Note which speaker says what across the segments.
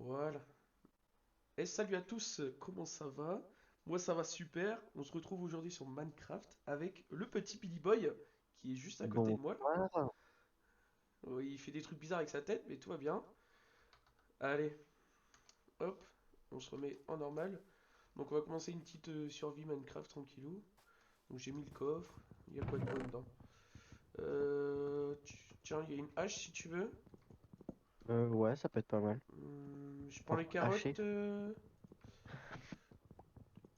Speaker 1: Voilà. Et salut à tous, comment ça va? Moi ça va super. On se retrouve aujourd'hui sur Minecraft avec le petit Billy Boy qui est juste à côté de moi là.
Speaker 2: Bonsoir.
Speaker 1: Il fait des trucs bizarres avec sa tête, mais tout va bien. Allez, hop, on se remet en normal. Donc on va commencer une petite survie Minecraft tranquillou. Donc j'ai mis le coffre. Il y a quoi de bon dedans? Tiens, il y a une hache si tu veux.
Speaker 2: Ouais, ça peut être pas mal.
Speaker 1: Je prends les
Speaker 2: Pour hacher,
Speaker 1: carottes.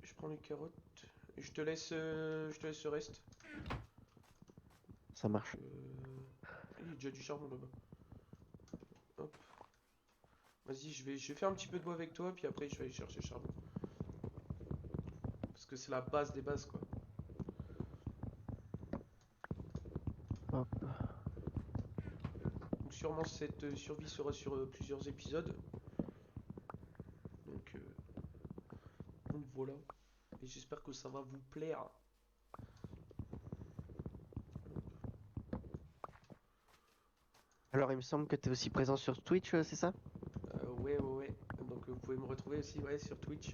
Speaker 1: Je prends les carottes. Et je te laisse le reste.
Speaker 2: ça marche.
Speaker 1: Il y a déjà du charbon là-bas. Hop. Vas-y, je vais faire un petit peu de bois avec toi, puis après je vais aller chercher le charbon. Parce que c'est la base des bases, quoi.
Speaker 2: Hop.
Speaker 1: Donc sûrement cette survie sera sur plusieurs épisodes. Donc, euh, donc voilà. Et j'espère que ça va vous plaire.
Speaker 2: Alors, il me semble que tu es aussi présent sur Twitch, c'est ça?
Speaker 1: Ouais, ouais, ouais. Donc vous pouvez me retrouver aussi ouais, sur Twitch.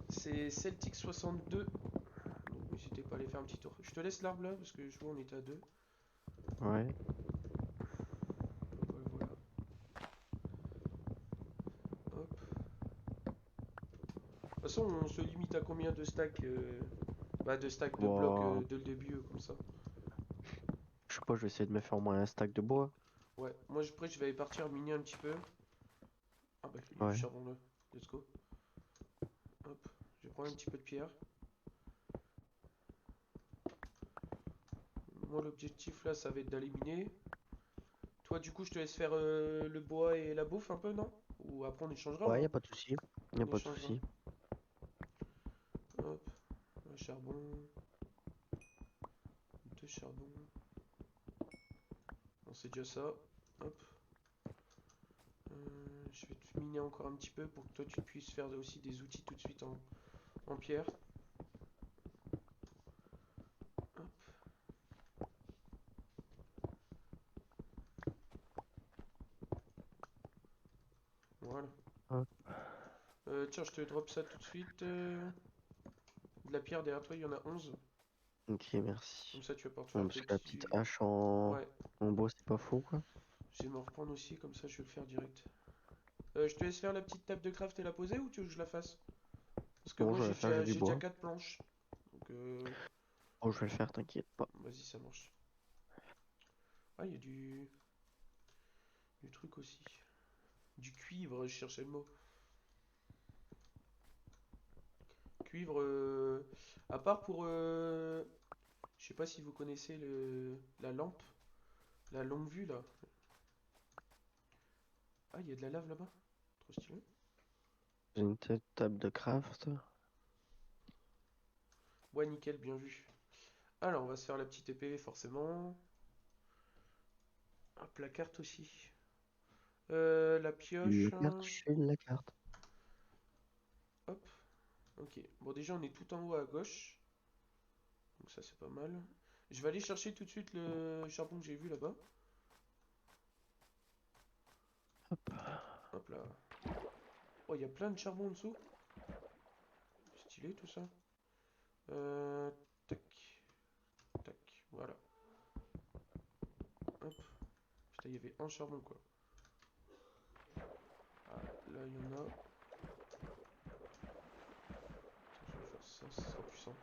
Speaker 1: C'est Celtic62. Donc n'hésitez pas à aller faire un petit tour. Je te laisse l'arbre là, parce que je vois on était à deux.
Speaker 2: Ouais.
Speaker 1: Voilà, voilà. Hop. De toute façon, on se limite à combien de stacks bah, de stacks de blocs
Speaker 2: Bon,
Speaker 1: dès le début, comme ça.
Speaker 2: je sais pas, je vais essayer de me faire au moins un stack de bois.
Speaker 1: Ouais, moi après je vais aller partir miner un petit peu. Ah bah il y a du
Speaker 2: Ouais.
Speaker 1: charbon là. Let's go. Hop, je vais prendre un petit peu de pierre. Moi l'objectif là ça va être d'aller miner. Toi du coup je te laisse faire le bois et la bouffe un peu non? Ou après on échangera
Speaker 2: Ouais, y
Speaker 1: hein.
Speaker 2: a pas de souci. Y a
Speaker 1: On
Speaker 2: pas de
Speaker 1: échangera.
Speaker 2: souci.
Speaker 1: Hop, un charbon, deux charbons. Bon c'est déjà ça. Hop. Je vais te miner encore un petit peu pour que toi tu puisses faire aussi des outils tout de suite en pierre. Hop, voilà.
Speaker 2: Hop.
Speaker 1: Tiens, je te drop ça tout de suite. De la pierre derrière toi, il y en a 11.
Speaker 2: Ok,
Speaker 1: Comme
Speaker 2: merci.
Speaker 1: ça, tu vas pouvoir te faire
Speaker 2: Ouais,
Speaker 1: un
Speaker 2: parce que la petite
Speaker 1: petit.
Speaker 2: hache en,
Speaker 1: Ouais,
Speaker 2: en bois, c'est pas faux, quoi.
Speaker 1: je vais m'en reprendre aussi, comme ça, je vais le faire direct. Je te laisse faire la petite table de craft et la poser ou tu veux que je la fasse? Parce que
Speaker 2: Bon,
Speaker 1: moi,
Speaker 2: je vais le faire, j'ai du
Speaker 1: j'ai déjà
Speaker 2: bois.
Speaker 1: 4 planches. Donc,
Speaker 2: Bon, je vais le faire, t'inquiète pas.
Speaker 1: vas-y, ça marche. Ah, il y a du truc aussi. Du cuivre, je cherchais le mot. Cuivre, à part pour. Je sais pas si vous connaissez la lampe, la longue vue là. Ah, il y a de la lave là-bas. Trop stylé.
Speaker 2: J'ai une telle table de craft.
Speaker 1: Ouais, nickel, bien vu. Alors, on va se faire la petite épée, forcément. Hop, la carte aussi. La
Speaker 2: La
Speaker 1: pioche,
Speaker 2: carte,
Speaker 1: hein.
Speaker 2: je fais la carte.
Speaker 1: Hop, ok. Bon, déjà, on est tout en haut à gauche. Donc ça, c'est pas mal. Je vais aller chercher tout de suite le charbon que j'ai vu là-bas.
Speaker 2: Hop.
Speaker 1: Hop là. Oh, il y a plein de charbon en dessous. Stylé, tout ça. Euh, tac, tac, voilà. Hop. Putain, il y avait un charbon, quoi. Ah, là, il y en a. Attends, je vais faire ça, ce sera plus simple.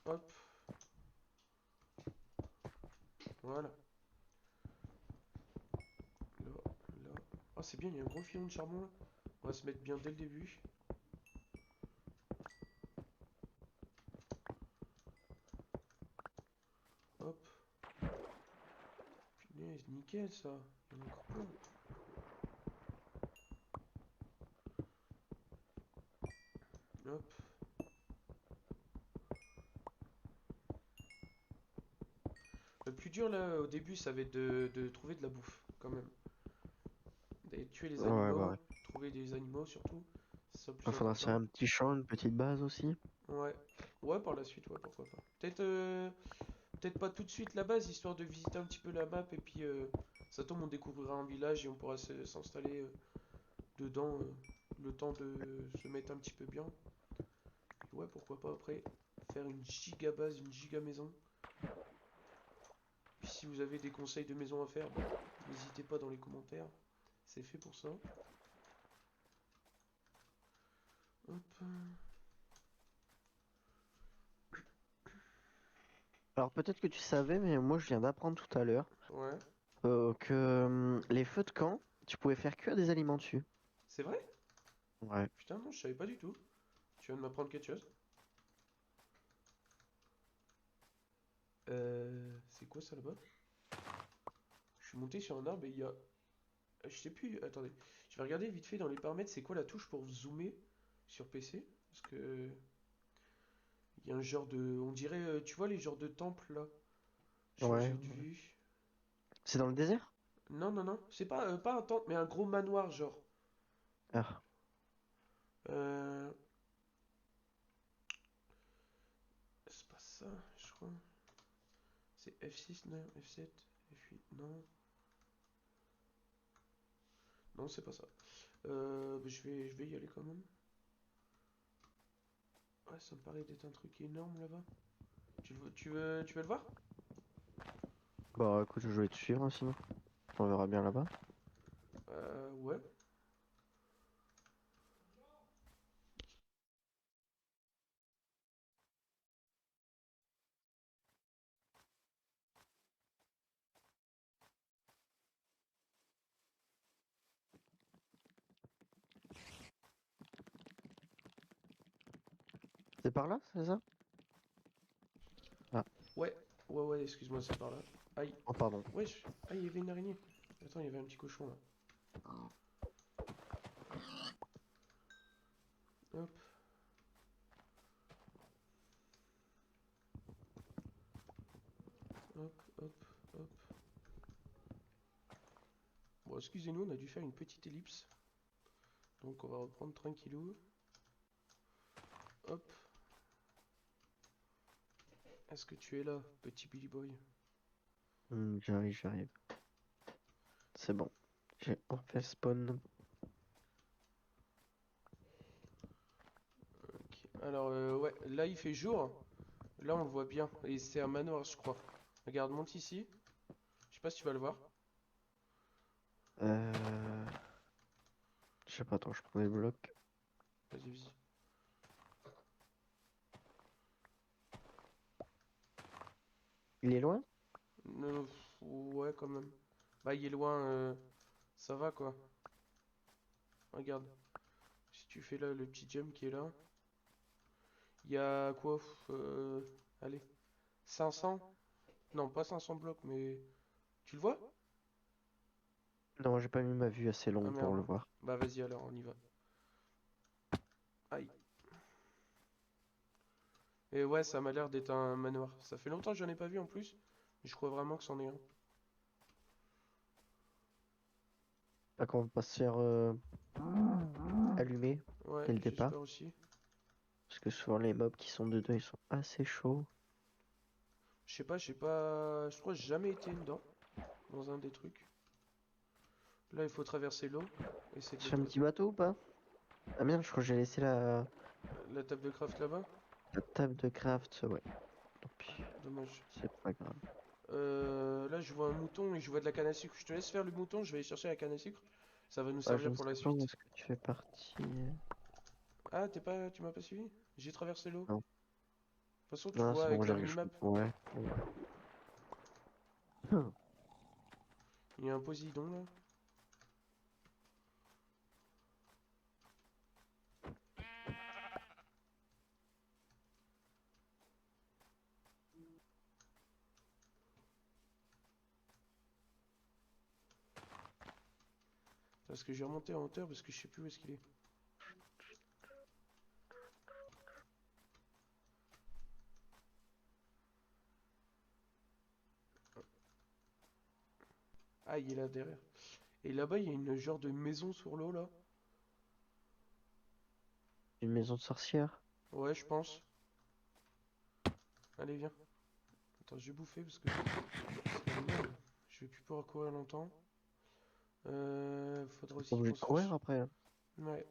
Speaker 1: Hop, voilà. Là, là. Ah, c'est bien, il y a un gros filon de charbon, là. On va se mettre bien dès le début. Hop. Punaise, nickel ça. Il y en a encore plein. Hop. Le plus dur là au début ça va être de trouver de la bouffe quand même. D'aller tuer les
Speaker 2: Ouais, bah ouais.
Speaker 1: animaux, trouver des animaux surtout. C'est ça le
Speaker 2: Il
Speaker 1: plus
Speaker 2: faudra se faire
Speaker 1: important.
Speaker 2: un petit champ, une petite base aussi.
Speaker 1: Ouais. Ouais par la suite, ouais pourquoi pas. Peut-être pas tout de suite la base, histoire de visiter un petit peu la map et puis Ça tombe, on découvrira un village et on pourra s'installer dedans le temps de se mettre un petit peu bien. Et ouais, pourquoi pas après faire une giga base, une giga maison. Puis si vous avez des conseils de maison à faire, bah, n'hésitez pas dans les commentaires. C'est fait pour ça. Hop.
Speaker 2: Alors peut-être que tu savais, mais moi je viens d'apprendre tout à l'heure
Speaker 1: Ouais.
Speaker 2: que les feux de camp, tu pouvais faire cuire des aliments dessus.
Speaker 1: C'est vrai?
Speaker 2: Ouais.
Speaker 1: Putain, non, je savais pas du tout. Tu viens de m'apprendre quelque chose. C'est quoi ça là-bas? Je suis monté sur un arbre et il y a. Je sais plus. Attendez. Je vais regarder vite fait dans les paramètres. C'est quoi la touche pour zoomer sur PC? Parce que. Il y a un genre de. On dirait. Tu vois les genres de temples là?
Speaker 2: Ouais.
Speaker 1: Changer de vue.
Speaker 2: C'est dans le désert?
Speaker 1: Non, non, non. C'est pas un temple, mais un gros manoir genre.
Speaker 2: Ah.
Speaker 1: Euh. C'est pas ça, je crois. C'est F6, non? F7, F8, non. Non, c'est pas ça. Bah, je vais y aller quand même. Ouais, ça me paraît d'être un truc énorme là-bas. Tu veux le voir?
Speaker 2: Bah écoute, je vais te suivre hein, sinon. On verra bien là-bas.
Speaker 1: Ouais.
Speaker 2: C'est par là, c'est ça? Ah,
Speaker 1: Ouais, ouais, ouais, excuse-moi, c'est par là. Aïe.
Speaker 2: oh pardon.
Speaker 1: Wesh. Aïe, il y avait une araignée. Attends, il y avait un petit cochon là. Hop, hop, hop, hop. Bon, excusez-nous, on a dû faire une petite ellipse. Donc on va reprendre tranquillou. Hop. Est-ce que tu es là, petit Billy Boy?
Speaker 2: J'arrive, j'arrive. C'est bon. J'ai enfin spawn.
Speaker 1: Ok. Alors, ouais, là il fait jour. Là on le voit bien. Et c'est un manoir, je crois. Regarde, monte ici. Je sais pas si tu vas le voir.
Speaker 2: Euh... Je sais pas, attends, je prends des blocs.
Speaker 1: Vas-y, vas-y.
Speaker 2: Il est loin?
Speaker 1: Ouais, quand même. Bah, il est loin. Ça va quoi. Regarde. Si tu fais là le petit jump qui est là. Il y a quoi? Allez. 500? Non, pas 500 blocs, mais. Tu le vois?
Speaker 2: Non, j'ai pas mis ma vue assez
Speaker 1: Ah
Speaker 2: longue pour
Speaker 1: merde.
Speaker 2: le voir.
Speaker 1: Bah, vas-y alors, on y va. Aïe. Et ouais, ça m'a l'air d'être un manoir. Ça fait longtemps que j'en ai pas vu en plus. Mais je crois vraiment que c'en est un.
Speaker 2: Pas qu'on va pas se faire allumer
Speaker 1: Ouais,
Speaker 2: dès le
Speaker 1: j'espère
Speaker 2: départ.
Speaker 1: aussi.
Speaker 2: Parce que souvent les mobs qui sont dedans, ils sont assez chauds.
Speaker 1: Je sais pas, j'ai pas. Je crois que j'ai jamais été dedans. Dans un des trucs. Là, il faut traverser l'eau. Et c'est de
Speaker 2: Tu
Speaker 1: l'autre
Speaker 2: fais un
Speaker 1: côté.
Speaker 2: petit bateau ou pas? Ah merde, je crois que j'ai laissé
Speaker 1: La table de craft là-bas?
Speaker 2: la table de craft. Ouais, tant pis.
Speaker 1: Dommage.
Speaker 2: C'est pas grave.
Speaker 1: Là, je vois un mouton et je vois de la canne à sucre. Je te laisse faire le mouton, je vais aller chercher la canne à sucre. Ça va nous
Speaker 2: Ah, je
Speaker 1: servir
Speaker 2: ne
Speaker 1: pour
Speaker 2: sais
Speaker 1: la
Speaker 2: pas où
Speaker 1: suite.
Speaker 2: est-ce que tu fais partie.
Speaker 1: Ah, tu m'as pas suivi? J'ai traversé l'eau. De
Speaker 2: Non,
Speaker 1: toute façon, tu
Speaker 2: non,
Speaker 1: vois
Speaker 2: c'est bon,
Speaker 1: avec la
Speaker 2: j'arrive.
Speaker 1: minimap.
Speaker 2: Ouais. Ouais.
Speaker 1: Il y a un Poséidon là. Parce que j'ai remonté en hauteur parce que je sais plus où est-ce qu'il est. Ah, il est là derrière. Et là-bas, il y a une genre de maison sur l'eau là.
Speaker 2: Une maison de sorcière.
Speaker 1: Ouais, je pense. Allez, viens. Attends, je vais bouffer parce que. C'est pas normal. Je je vais plus pouvoir courir longtemps. Faudra
Speaker 2: T'es
Speaker 1: aussi
Speaker 2: obligé
Speaker 1: qu'on
Speaker 2: de
Speaker 1: se
Speaker 2: courir
Speaker 1: fasse.
Speaker 2: après, hein.
Speaker 1: Ouais.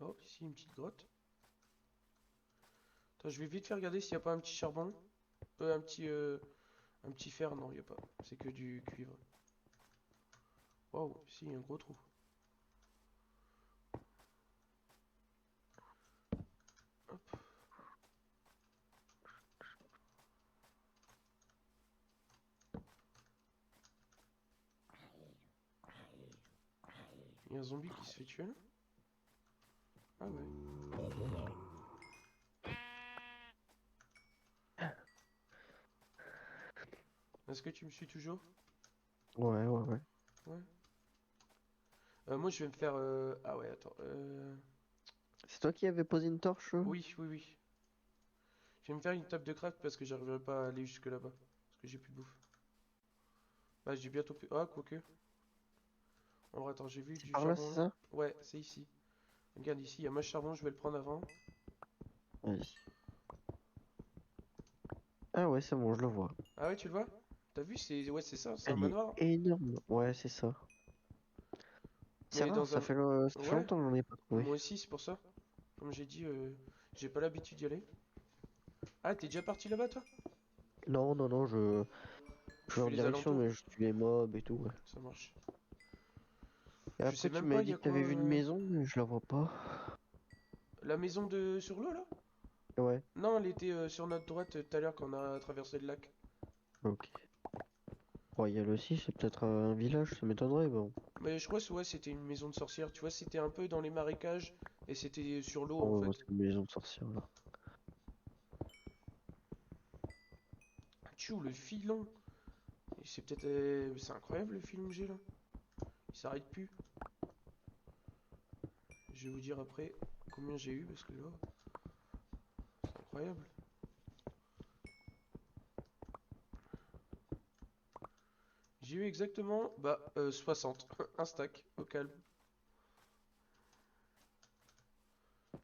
Speaker 1: Oh, ici une petite grotte. Attends, je vais vite faire regarder s'il n'y a pas un petit charbon. Un petit fer, non, il n'y a pas. C'est que du cuivre. Waouh, ici il y a un gros trou. Hop. Il y a un zombie qui se fait tuer là. Ah ouais. Est-ce que tu me suis toujours?
Speaker 2: Ouais, ouais, ouais.
Speaker 1: Ouais. Moi je vais me faire. Ah ouais, attends.
Speaker 2: C'est toi qui avais posé une torche?
Speaker 1: Oui, oui, oui. Je vais me faire une table de craft parce que j'arriverai pas à aller jusque là-bas. Parce que j'ai plus de bouffe. Bah j'ai bientôt plus. Ah, quoique. En vrai, attends, j'ai vu
Speaker 2: C'est
Speaker 1: du
Speaker 2: par là,
Speaker 1: charbon
Speaker 2: c'est
Speaker 1: là.
Speaker 2: ça?
Speaker 1: Ouais, c'est ici. Regarde ici, il y a ma charbon, je vais le prendre avant.
Speaker 2: Vas-y. Ah ouais, c'est bon, je le vois.
Speaker 1: Ah ouais, tu le vois? T'as vu, c'est. Ouais, c'est ça, c'est un
Speaker 2: Elle est
Speaker 1: manoir.
Speaker 2: énorme. Ouais, c'est ça. C'est
Speaker 1: Mais
Speaker 2: rare,
Speaker 1: dans un.
Speaker 2: ça fait
Speaker 1: Ouais,
Speaker 2: longtemps que j'en ai pas trouvé.
Speaker 1: moi aussi, c'est pour ça. Comme j'ai dit, j'ai pas l'habitude d'y aller. Ah, t'es déjà parti là-bas toi?
Speaker 2: Non, non, non, je
Speaker 1: Je
Speaker 2: vais
Speaker 1: fais
Speaker 2: en
Speaker 1: les
Speaker 2: direction,
Speaker 1: alentours.
Speaker 2: mais je tue les mobs et tout, ouais.
Speaker 1: Ça marche.
Speaker 2: Et
Speaker 1: Je sais
Speaker 2: après, tu
Speaker 1: même pas,
Speaker 2: m'avais
Speaker 1: il y
Speaker 2: dit
Speaker 1: a
Speaker 2: que
Speaker 1: quoi.
Speaker 2: t'avais vu une maison, mais je la vois pas.
Speaker 1: La maison de sur l'eau là?
Speaker 2: Ouais,
Speaker 1: Non, elle était sur notre droite tout à l'heure quand on a traversé le lac.
Speaker 2: ok. Royal aussi, c'est peut-être un village, ça m'étonnerait, bon.
Speaker 1: Mais je crois que ouais, c'était une maison de sorcière. Tu vois, c'était un peu dans les marécages et c'était sur l'eau en
Speaker 2: Oh, ouais,
Speaker 1: fait.
Speaker 2: c'est une maison de sorcière, là.
Speaker 1: Tchou, le filon. C'est peut-être. C'est incroyable le filon que j'ai là. Il s'arrête plus. Je vais vous dire après combien j'ai eu parce que là, c'est incroyable. J'ai eu exactement 60. Un stack au calme.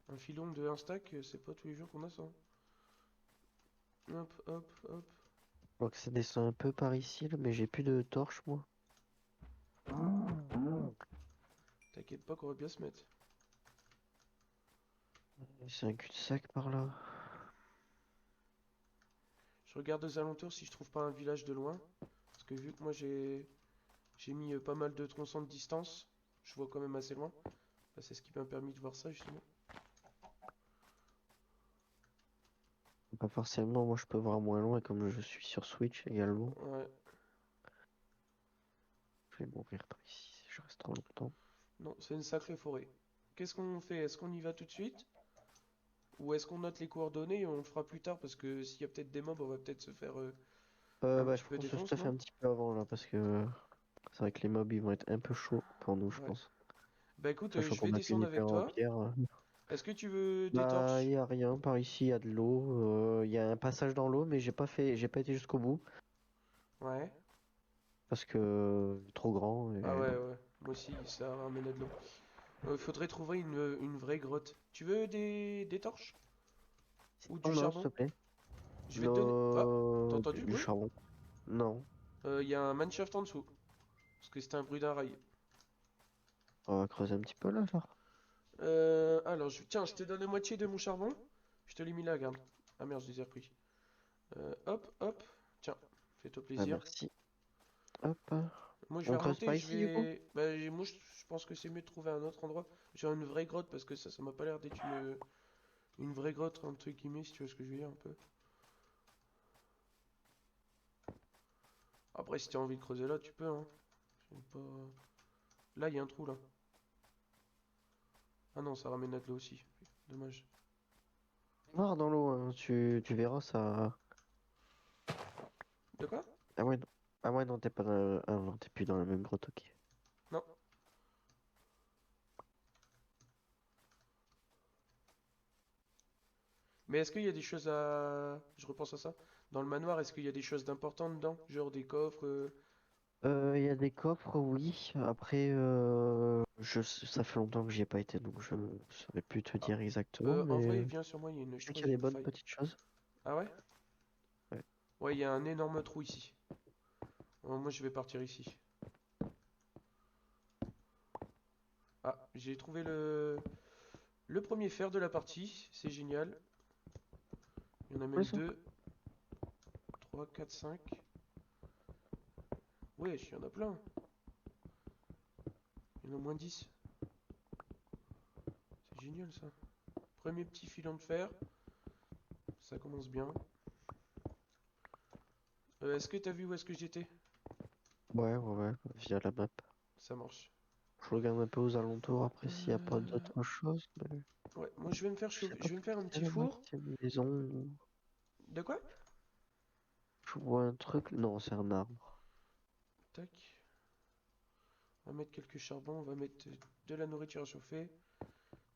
Speaker 1: Un filon de un stack, c'est pas tous les jours qu'on a ça, hein. Hop, hop, hop.
Speaker 2: Je crois que ça descend un peu par ici, là, mais j'ai plus de torche, moi.
Speaker 1: T'inquiète pas qu'on va bien se mettre.
Speaker 2: C'est un cul-de-sac par là.
Speaker 1: Je regarde aux alentours si je trouve pas un village de loin. Parce que vu que moi j'ai mis pas mal de tronçons de distance, je vois quand même assez loin. Bah, c'est ce qui m'a permis de voir ça justement.
Speaker 2: Pas forcément, moi je peux voir moins loin, comme je suis sur Switch également.
Speaker 1: Ouais,
Speaker 2: Je vais mourir par ici si je reste trop longtemps.
Speaker 1: non, c'est une sacrée forêt. Qu'est-ce qu'on fait? Est-ce qu'on y va tout de suite? Ou est-ce qu'on note les coordonnées et on le fera plus tard? Parce que s'il y a peut-être des mobs, on va peut-être se faire un
Speaker 2: Bah,
Speaker 1: petit
Speaker 2: je
Speaker 1: peu
Speaker 2: pense que je
Speaker 1: défonce,
Speaker 2: te fais
Speaker 1: non?
Speaker 2: un petit peu avant là, parce que c'est vrai que les mobs ils vont être un peu chauds pour nous, je
Speaker 1: Ouais.
Speaker 2: pense.
Speaker 1: Bah écoute,
Speaker 2: Sachant
Speaker 1: je
Speaker 2: qu'on
Speaker 1: vais
Speaker 2: a qu'une
Speaker 1: descendre avec
Speaker 2: épée en
Speaker 1: toi.
Speaker 2: pierre.
Speaker 1: Est-ce que tu veux des
Speaker 2: Bah,
Speaker 1: torches?
Speaker 2: y a rien par ici, y a de l'eau. Il y a un passage dans l'eau, mais j'ai pas été jusqu'au bout
Speaker 1: Ouais.
Speaker 2: parce que trop grand.
Speaker 1: Ah
Speaker 2: Et...
Speaker 1: ouais, ouais. Moi aussi, ça ramène de l'eau. Faudrait trouver une vraie grotte. Tu veux des torches? Ou du
Speaker 2: Oh non, s'il te
Speaker 1: charbon?
Speaker 2: plaît.
Speaker 1: Je vais te donner. Ah, t'as entendu le
Speaker 2: Du
Speaker 1: bruit?
Speaker 2: charbon. Non.
Speaker 1: Il y a un mineshaft en dessous. Parce que c'était un bruit d'un rail.
Speaker 2: On va creuser un petit peu là, genre.
Speaker 1: Alors, tiens, je te donne la moitié de mon charbon. Je te l'ai mis là, regarde. Ah merde, je les ai repris. Hop, hop. Tiens, fais-toi
Speaker 2: Ah,
Speaker 1: plaisir.
Speaker 2: merci. Hop.
Speaker 1: Moi, je vais
Speaker 2: On creuse
Speaker 1: remonter.
Speaker 2: pas
Speaker 1: Je
Speaker 2: ici du coup?
Speaker 1: vais. Bah, moi, je pense que c'est mieux de trouver un autre endroit. Genre une vraie grotte parce que ça m'a pas l'air d'être une vraie grotte entre guillemets, si tu vois ce que je veux dire un peu. Après, si t'as envie de creuser là, tu peux, hein. C'est pas... Là, il y a un trou là. Ah non, ça ramène à de l'eau aussi. Dommage.
Speaker 2: Voir dans l'eau, hein, tu verras ça.
Speaker 1: De quoi?
Speaker 2: Ah ouais, non. Ah ouais, non, t'es pas ah non, t'es plus dans la même grotte, ok.
Speaker 1: Non. Mais est-ce qu'il y a des choses à... Je repense à ça. Dans le manoir, est-ce qu'il y a des choses d'importantes dedans? Genre des coffres
Speaker 2: Il y a des coffres, oui. Après, ça fait longtemps que j'y ai pas été, donc je saurais plus te
Speaker 1: Ah,
Speaker 2: dire exactement,
Speaker 1: en vrai,
Speaker 2: mais
Speaker 1: viens sur moi,
Speaker 2: je
Speaker 1: je
Speaker 2: sais
Speaker 1: crois
Speaker 2: qu'il y a
Speaker 1: qu'il y
Speaker 2: des
Speaker 1: a une
Speaker 2: bonnes
Speaker 1: faille.
Speaker 2: petites choses.
Speaker 1: Ah ouais?
Speaker 2: Ouais.
Speaker 1: Ouais, il y a un énorme trou ici. Moi je vais partir ici. Ah, j'ai trouvé le premier fer de la partie, c'est génial. Il y en a
Speaker 2: Ouais,
Speaker 1: même
Speaker 2: ça.
Speaker 1: 2, 3, 4, 5. Ouais, il y en a plein. Il y en a au moins 10. C'est génial ça. Premier petit filon de fer, ça commence bien. Est-ce que t'as vu où est-ce que j'étais?
Speaker 2: Ouais, via la map.
Speaker 1: Ça marche.
Speaker 2: Je regarde un peu aux alentours après s'il n'y a pas
Speaker 1: Euh,
Speaker 2: d'autre chose, mais
Speaker 1: Ouais, moi je vais me faire
Speaker 2: je sais
Speaker 1: chauffer.
Speaker 2: pas
Speaker 1: Je vais me
Speaker 2: ce que
Speaker 1: faire un
Speaker 2: c'est
Speaker 1: petit
Speaker 2: là-bas.
Speaker 1: four.
Speaker 2: C'est une maison.
Speaker 1: De quoi?
Speaker 2: Je vois un truc. Non, c'est un arbre.
Speaker 1: Tac. On va mettre quelques charbons, on va mettre de la nourriture à chauffer.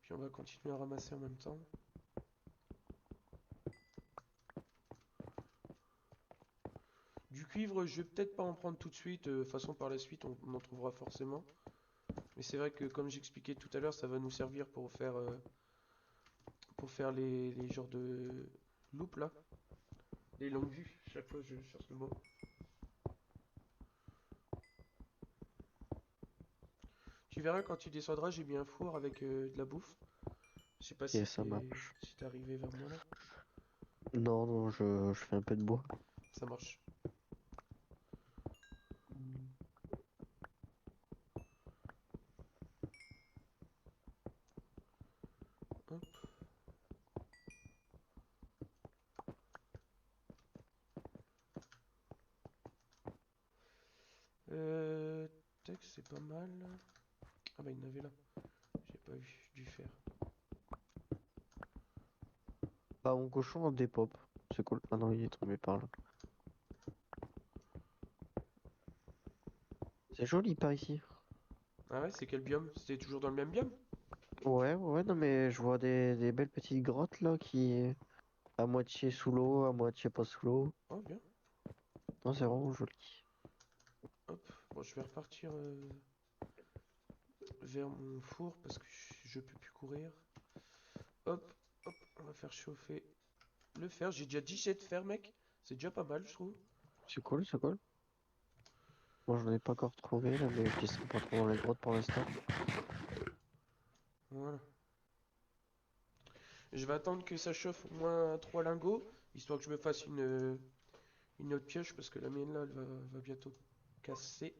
Speaker 1: Puis on va continuer à ramasser en même temps. Du cuivre, je vais peut-être pas en prendre tout de suite. De toute façon, par la suite, on en trouvera forcément. Mais c'est vrai que, comme j'expliquais tout à l'heure, ça va nous servir pour faire les genres de loupes là. Les longues vues. Chaque fois, je cherche le mot. Tu verras quand tu descendras, j'ai mis un four avec de la bouffe. Je sais pas
Speaker 2: Et
Speaker 1: si
Speaker 2: ça
Speaker 1: t'es
Speaker 2: marche.
Speaker 1: si t'es arrivé vers moi là.
Speaker 2: Non, je fais un peu de bois.
Speaker 1: Ça marche. Hop. Euh, tac, c'est pas mal. Ah bah il y en avait là. J'ai pas vu du fer.
Speaker 2: Bah, mon cochon a des pop. C'est cool. Ah non, il est tombé par là. C'est joli par ici.
Speaker 1: Ah ouais, c'est quel biome? C'était toujours dans le même biome?
Speaker 2: Ouais, non, mais je vois des belles petites grottes là qui à moitié sous l'eau, à moitié pas sous l'eau.
Speaker 1: Oh bien.
Speaker 2: Non, c'est vraiment joli.
Speaker 1: Hop. Bon, je vais repartir vers mon four parce que je peux plus courir. Hop, hop, on va faire chauffer le fer. J'ai déjà 10 jets de fer, mec. C'est déjà pas mal, je trouve.
Speaker 2: C'est cool. Moi, je n'en ai pas encore trouvé là, mais je descends pas trop dans les grottes pour l'instant.
Speaker 1: Voilà. Je vais attendre que ça chauffe au moins 3 lingots, histoire que je me fasse une autre pioche parce que la mienne là, elle va bientôt casser.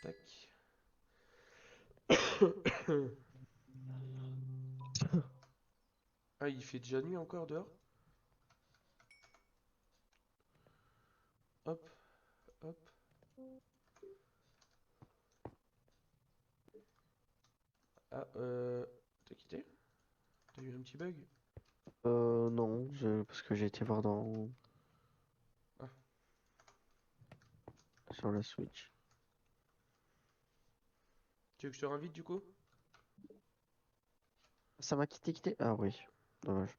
Speaker 1: Tac. Ah, il fait déjà nuit encore dehors. Hop, hop. Ah, t'as quitté? T'as eu un petit bug?
Speaker 2: Non, parce que j'ai été voir dans
Speaker 1: Ah,
Speaker 2: sur la Switch.
Speaker 1: tu veux que je te réinvite du coup?
Speaker 2: Ça m'a quitté. Ah oui, dommage.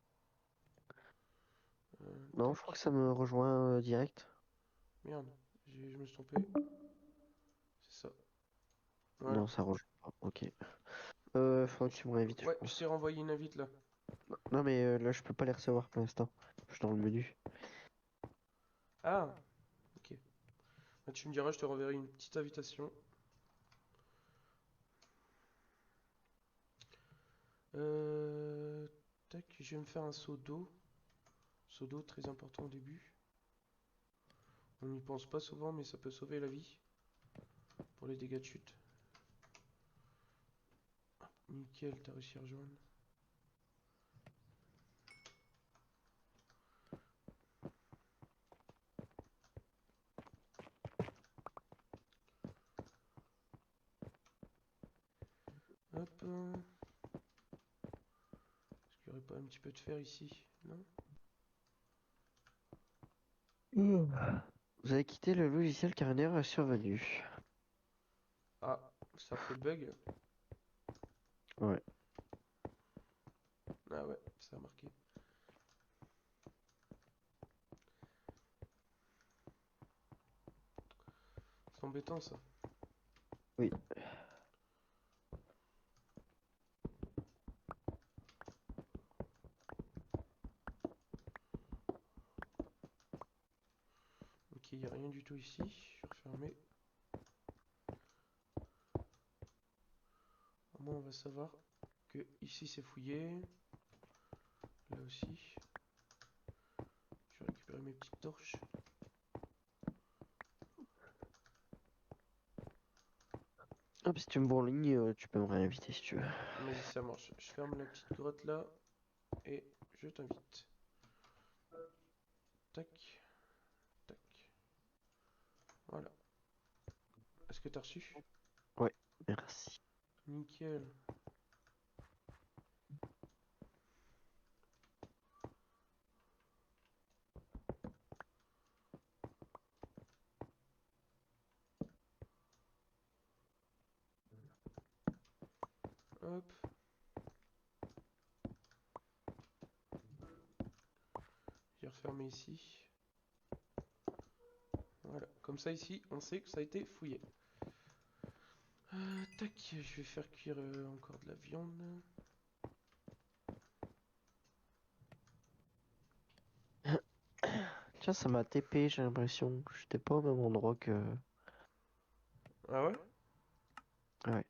Speaker 2: Non, je crois que
Speaker 1: Tac.
Speaker 2: ça me rejoint direct.
Speaker 1: Merde, je me suis trompé. C'est ça. Voilà.
Speaker 2: Non, ça rejoint pas. Ok. Faudra que tu me réinvites, je
Speaker 1: Ouais, je t'ai
Speaker 2: pense.
Speaker 1: renvoyé une invite là.
Speaker 2: Non, mais là, je peux pas les recevoir pour l'instant. Je suis dans le menu.
Speaker 1: Ah, ok. Bah, tu me diras, je te renverrai une petite invitation. Euh... Tac, je vais me faire un seau d'eau. Seau d'eau, très important au début. On n'y pense pas souvent, mais ça peut sauver la vie pour les dégâts de chute. Nickel, t'as réussi à rejoindre. Hop. Est-ce qu'il n'y aurait pas un petit peu de fer ici? Non?
Speaker 2: Vous avez quitté le logiciel car une erreur est survenue.
Speaker 1: Ah, ça fait bug.
Speaker 2: Ouais.
Speaker 1: Ah ouais, ça a marqué. C'est embêtant ça.
Speaker 2: Oui.
Speaker 1: Ok, il n'y a rien du tout ici. fermer. Au moins on va savoir que ici c'est fouillé. Là aussi. Je vais récupérer mes petites torches.
Speaker 2: Hop, si tu me vois en ligne, tu peux me réinviter si tu veux.
Speaker 1: Vas-y, ça marche. Je ferme la petite grotte là et je t'invite. Tac, tac. Voilà. Est-ce que t'as reçu?
Speaker 2: Ouais, merci.
Speaker 1: Nickel. Hop. J'ai refermé ici. Voilà. Comme ça ici, on sait que ça a été fouillé. Tac, je vais faire cuire encore de la viande.
Speaker 2: Tiens, ça m'a TP, j'ai l'impression. J'étais pas au même endroit que.
Speaker 1: Ah ouais?
Speaker 2: Ouais.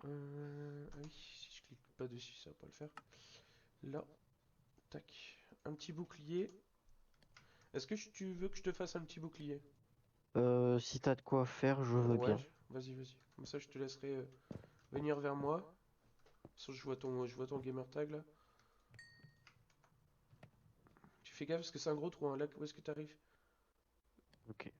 Speaker 1: Ah oui, si je clique pas dessus, ça va pas le faire. Là, tac. Un petit bouclier. Est-ce que tu veux que je te fasse un petit bouclier?
Speaker 2: Si t'as de quoi faire, je veux
Speaker 1: Ouais,
Speaker 2: bien.
Speaker 1: vas-y, vas-y. Comme ça, je te laisserai venir vers moi. Sauf que je vois ton gamer tag là. Tu fais gaffe parce que c'est un gros trou, hein. Là, où est-ce que t'arrives?
Speaker 2: Ok.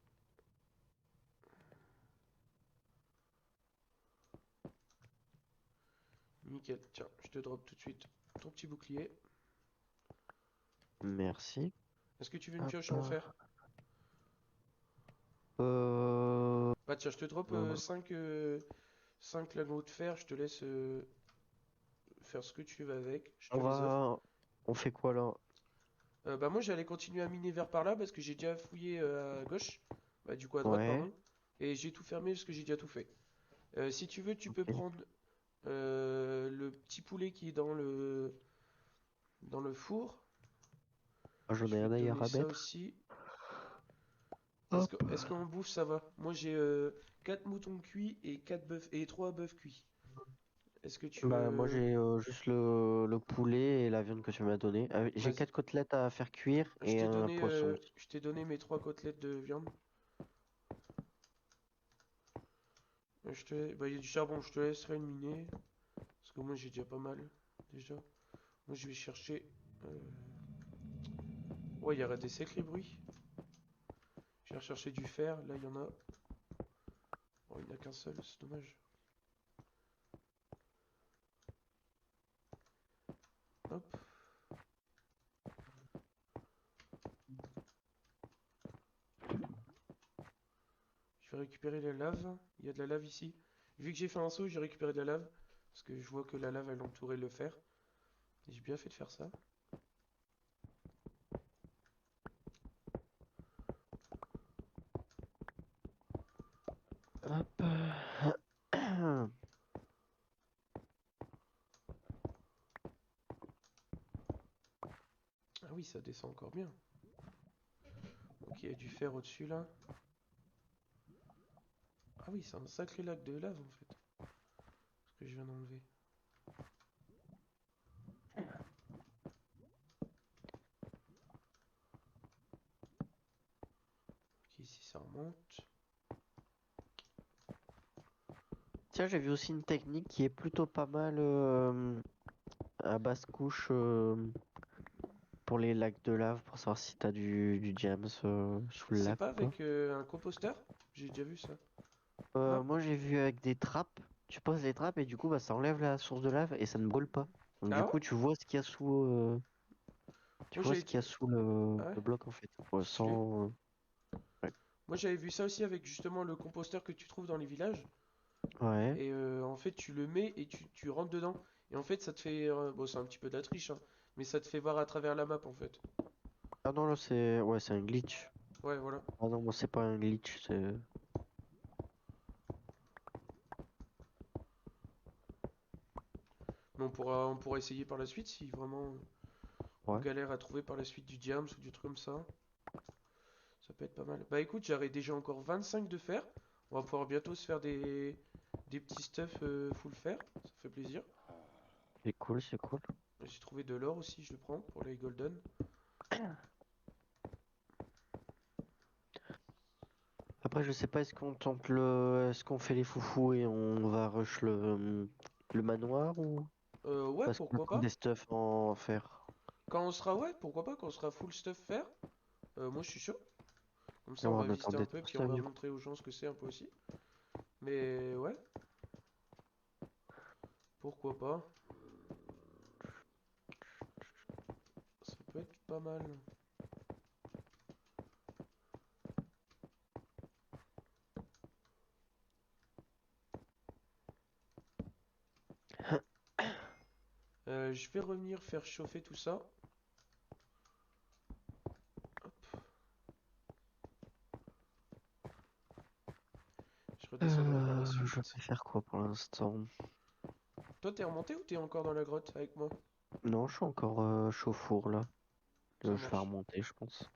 Speaker 1: Nickel. Tiens, je te drop tout de suite ton petit bouclier.
Speaker 2: Merci.
Speaker 1: Est-ce que tu veux une
Speaker 2: Hop.
Speaker 1: pioche en fer?
Speaker 2: Euh...
Speaker 1: Bah tiens, je te drop
Speaker 2: euh,
Speaker 1: 5 lingots de fer. Je te laisse faire ce que tu veux avec. Je te
Speaker 2: on
Speaker 1: les offre.
Speaker 2: va. On fait quoi là?
Speaker 1: Bah moi, j'allais continuer à miner vers par là parce que j'ai déjà fouillé à gauche. Bah du coup à droite,
Speaker 2: Ouais.
Speaker 1: pardon. Et j'ai tout fermé parce que j'ai déjà tout fait. Si tu veux, tu peux
Speaker 2: Ok.
Speaker 1: prendre le petit poulet qui est dans le four.
Speaker 2: Ah, j'en
Speaker 1: Je
Speaker 2: ai
Speaker 1: vais
Speaker 2: un
Speaker 1: te
Speaker 2: ailleurs
Speaker 1: donner
Speaker 2: à
Speaker 1: ça
Speaker 2: mettre.
Speaker 1: aussi.
Speaker 2: Hop.
Speaker 1: Est-ce qu'en bouffe ça va? Moi j'ai 4 moutons cuits et 4 bœufs et 3 bœufs cuits. Est-ce que tu
Speaker 2: Bah, moi
Speaker 1: veux...
Speaker 2: j'ai juste le poulet et la viande que tu m'as donné. J'ai
Speaker 1: Vas-y.
Speaker 2: 4 côtelettes à faire cuire et un poisson aussi.
Speaker 1: Je t'ai donné mes 3 côtelettes de viande. Bah, il y a du charbon, je te laisserai le miner. Parce que moi j'ai déjà pas mal. Déjà. Moi je vais chercher... euh, Ouais, il y a des sacrés bruits. Je vais rechercher du fer. Là il y en a... Oh, il n'y en a qu'un seul, c'est dommage. Hop. Je vais récupérer la lave. Il y a de la lave ici. Vu que j'ai fait un saut, j'ai récupéré de la lave. Parce que je vois que la lave elle entourait le fer. Et j'ai bien fait de faire ça.
Speaker 2: Hop.
Speaker 1: Ah oui, ça descend encore bien. Ok, il y a du fer au-dessus là. Ah oui, c'est un sacré lac de lave en fait. Ce que je viens d'enlever. Ok, ici ça remonte.
Speaker 2: Tiens, j'ai vu aussi une technique qui est plutôt pas mal à basse couche pour les lacs de lave pour savoir si t'as du James sous le
Speaker 1: C'est
Speaker 2: lac
Speaker 1: pas
Speaker 2: ou pas.
Speaker 1: avec un composteur? J'ai déjà vu ça. Non?
Speaker 2: Moi j'ai vu avec des trappes. Tu poses les trappes et du coup bah ça enlève la source de lave et ça ne brûle pas. Donc
Speaker 1: Ah
Speaker 2: du
Speaker 1: ouais?
Speaker 2: coup tu vois ce qu'il y a sous tu
Speaker 1: Moi
Speaker 2: vois
Speaker 1: j'avais...
Speaker 2: ce qu'il y a sous
Speaker 1: Ah ouais?
Speaker 2: le bloc en fait. Ouais,
Speaker 1: Stylé.
Speaker 2: sans ouais.
Speaker 1: Moi j'avais vu ça aussi avec justement le composteur que tu trouves dans les villages.
Speaker 2: Ouais.
Speaker 1: Et en fait tu le mets et tu rentres dedans. Et en fait ça te fait... bon c'est un petit peu de la triche, hein, mais ça te fait voir à travers la map en fait.
Speaker 2: Ah non là c'est ouais c'est un glitch.
Speaker 1: Ouais voilà.
Speaker 2: Ah non moi c'est pas un glitch c'est
Speaker 1: Mais on pourra essayer par la suite si vraiment on
Speaker 2: Ouais.
Speaker 1: galère à trouver par la suite du diams ou du truc comme ça. Ça peut être pas mal. Bah écoute, j'aurai déjà encore 25 de fer. On va pouvoir bientôt se faire des petits stuff full fer. Ça fait plaisir.
Speaker 2: C'est cool, c'est cool.
Speaker 1: J'ai trouvé de l'or aussi, je le prends pour les golden.
Speaker 2: Après, je sais pas, est-ce qu'on fait les foufous et on va rush le manoir ou
Speaker 1: Ouais,
Speaker 2: parce qu'on va
Speaker 1: pourquoi
Speaker 2: prendre
Speaker 1: pas.
Speaker 2: des stuff en fer?
Speaker 1: Quand on sera, ouais, pourquoi pas, quand on sera full stuff fer. Moi je suis chaud. Comme
Speaker 2: Et
Speaker 1: ça
Speaker 2: on
Speaker 1: on
Speaker 2: va
Speaker 1: va
Speaker 2: en attendre
Speaker 1: visiter un
Speaker 2: des
Speaker 1: peu,
Speaker 2: trucs,
Speaker 1: puis
Speaker 2: ça
Speaker 1: on
Speaker 2: va
Speaker 1: va
Speaker 2: bien.
Speaker 1: montrer aux gens ce que c'est un peu aussi. Mais ouais, pourquoi pas. Ça peut être pas mal. Je vais revenir faire chauffer tout ça. Je redescendrai par la
Speaker 2: Je
Speaker 1: suite.
Speaker 2: vais faire quoi pour l'instant?
Speaker 1: Toi t'es remonté ou t'es encore dans la grotte avec moi?
Speaker 2: Non, je suis encore chaud au four là.
Speaker 1: Ça
Speaker 2: Je vais
Speaker 1: marche.
Speaker 2: remonter, je pense.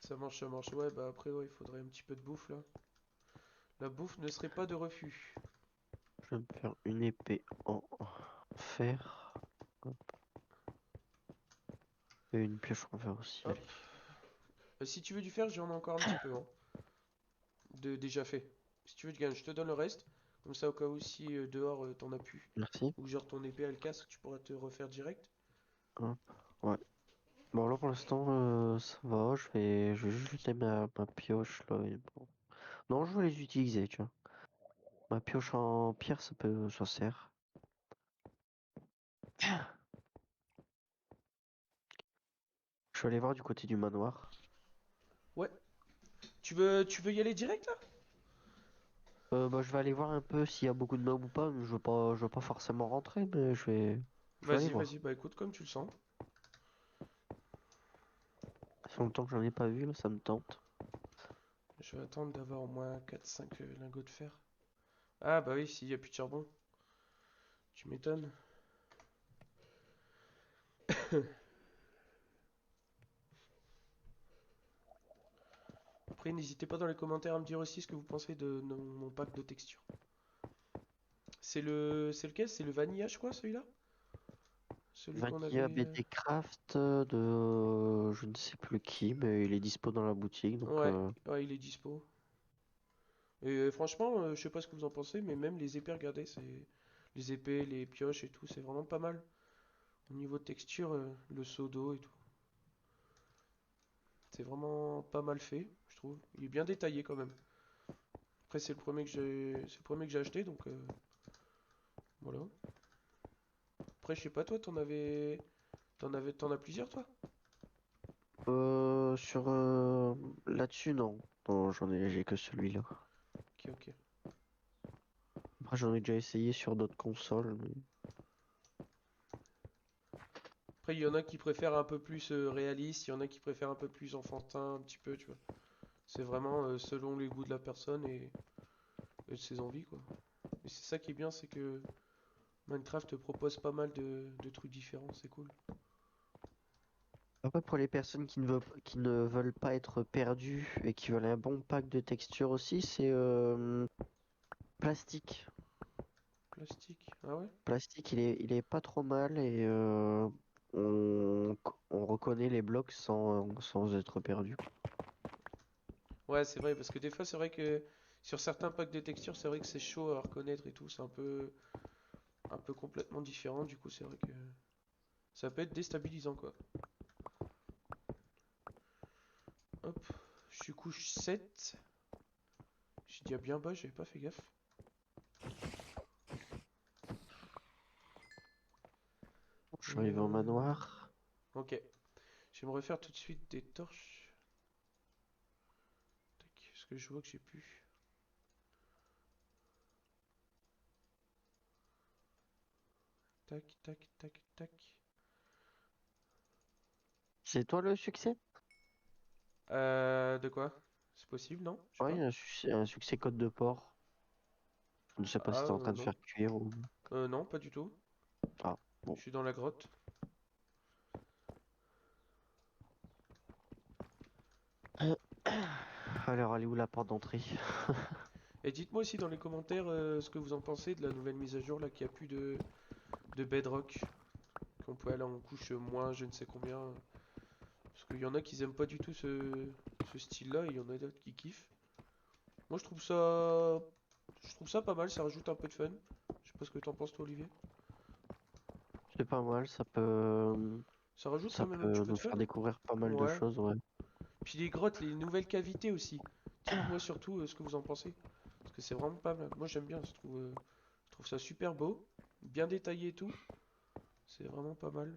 Speaker 1: Ça marche, ça marche. Ouais, bah après, ouais, il faudrait un petit peu de bouffe là. La bouffe ne serait pas de refus.
Speaker 2: Je vais me faire une épée en fer. Hop. Et une pioche en fer aussi, allez.
Speaker 1: Hop. Si tu veux du fer, j'en ai encore un petit peu, hein. Déjà fait. Si tu veux, je te donne le reste. Comme ça, au cas où, si dehors t'en as plus.
Speaker 2: Merci.
Speaker 1: Ou genre ton épée elle casse, tu pourras te refaire direct.
Speaker 2: Hop. Ouais. Bon, là pour l'instant, ça va. Je vais juste jeter ma pioche là. Et bon. Non, je vais les utiliser, tu vois. Ma pioche en pierre, ça sert. Je vais aller voir du côté du manoir.
Speaker 1: Ouais. Tu veux y aller direct là?
Speaker 2: Bah, je vais aller voir un peu s'il y a beaucoup de mobs ou pas. Mais je veux pas forcément rentrer, mais je vais aller
Speaker 1: Vas-y,
Speaker 2: voir.
Speaker 1: vas-y, bah écoute, comme tu le sens.
Speaker 2: Ça fait longtemps que j'en ai pas vu, là, ça me tente.
Speaker 1: Je vais attendre d'avoir au moins 4-5 lingots de fer. Ah bah oui, s'il y a plus de charbon. Tu m'étonnes. Après, n'hésitez pas dans les commentaires à me dire aussi ce que vous pensez de mon pack de texture. C'est lequel? C'est le vanilla, je crois, celui-là? Celui qu'on
Speaker 2: Vanilla
Speaker 1: avait.
Speaker 2: BD Craft de je ne sais plus qui, mais il est dispo dans la boutique, donc
Speaker 1: Ouais, ouais, il est dispo. Et franchement, je sais pas ce que vous en pensez, mais même les épées, regardez, c'est. Les épées, les pioches et tout, c'est vraiment pas mal. Au niveau de texture, le seau d'eau et tout. C'est vraiment pas mal fait, je trouve. Il est bien détaillé quand même. Après, c'est le premier que j'ai acheté, donc voilà. Après, je sais pas, toi, t'en as plusieurs, toi?
Speaker 2: sur là-dessus non. Non, j'ai que celui-là.
Speaker 1: Ok, ok.
Speaker 2: Après j'en ai déjà essayé sur d'autres consoles, mais
Speaker 1: Après, il y en a qui préfèrent un peu plus réaliste, il y en a qui préfèrent un peu plus enfantin, un petit peu, tu vois. C'est vraiment selon les goûts de la personne et de ses envies, quoi. Et c'est ça qui est bien, c'est que Minecraft te propose pas mal de trucs différents, c'est cool.
Speaker 2: après pour les personnes qui ne veulent pas être perdues et qui veulent un bon pack de texture aussi, c'est Plastique.
Speaker 1: Plastique, ah ouais?
Speaker 2: Plastique, il est pas trop mal et on reconnaît les blocs sans être perdu, quoi.
Speaker 1: Ouais, c'est vrai, parce que des fois, c'est vrai que sur certains packs de textures, c'est vrai que c'est chaud à reconnaître et tout, c'est un peu complètement différent, du coup, c'est vrai que ça peut être déstabilisant, quoi. Hop, je suis couche 7. J'ai dit bien bas, j'avais pas fait gaffe.
Speaker 2: Je suis arrivé au
Speaker 1: Euh,
Speaker 2: manoir.
Speaker 1: Ok, je vais me refaire tout de suite des torches. Tac, parce que je vois que j'ai plus. Tac, tac, tac, tac.
Speaker 2: C'est toi le succès?
Speaker 1: De quoi? C'est possible, non? Je sais
Speaker 2: Ouais,
Speaker 1: pas.
Speaker 2: un succès côte de porc. Je ne sais pas si
Speaker 1: Ah,
Speaker 2: t'es en train de
Speaker 1: non.
Speaker 2: faire cuire ou.
Speaker 1: Non, pas du tout.
Speaker 2: Ah, bon.
Speaker 1: Je suis dans la grotte.
Speaker 2: Alors, elle est où la porte d'entrée?
Speaker 1: Et dites-moi aussi dans les commentaires ce que vous en pensez de la nouvelle mise à jour là qui a plus de bedrock. Qu'on peut aller en couche moins je ne sais combien. Parce qu'il y en a qui aiment pas du tout ce style-là et il y en a d'autres qui kiffent. Moi je trouve ça pas mal, ça rajoute un peu de fun. Je sais pas ce que t'en penses toi Olivier.
Speaker 2: C'est pas mal,
Speaker 1: Ça rajoute
Speaker 2: ça
Speaker 1: quand même un petit
Speaker 2: peut
Speaker 1: peu
Speaker 2: nous
Speaker 1: de fun,
Speaker 2: faire
Speaker 1: hein.
Speaker 2: découvrir pas mal de
Speaker 1: Ouais.
Speaker 2: choses, ouais.
Speaker 1: Puis les grottes, les nouvelles cavités aussi. Dites-moi surtout ce que vous en pensez. Parce que c'est vraiment pas mal. Moi j'aime bien, je trouve ça super beau. Bien détaillé et tout. C'est vraiment pas mal.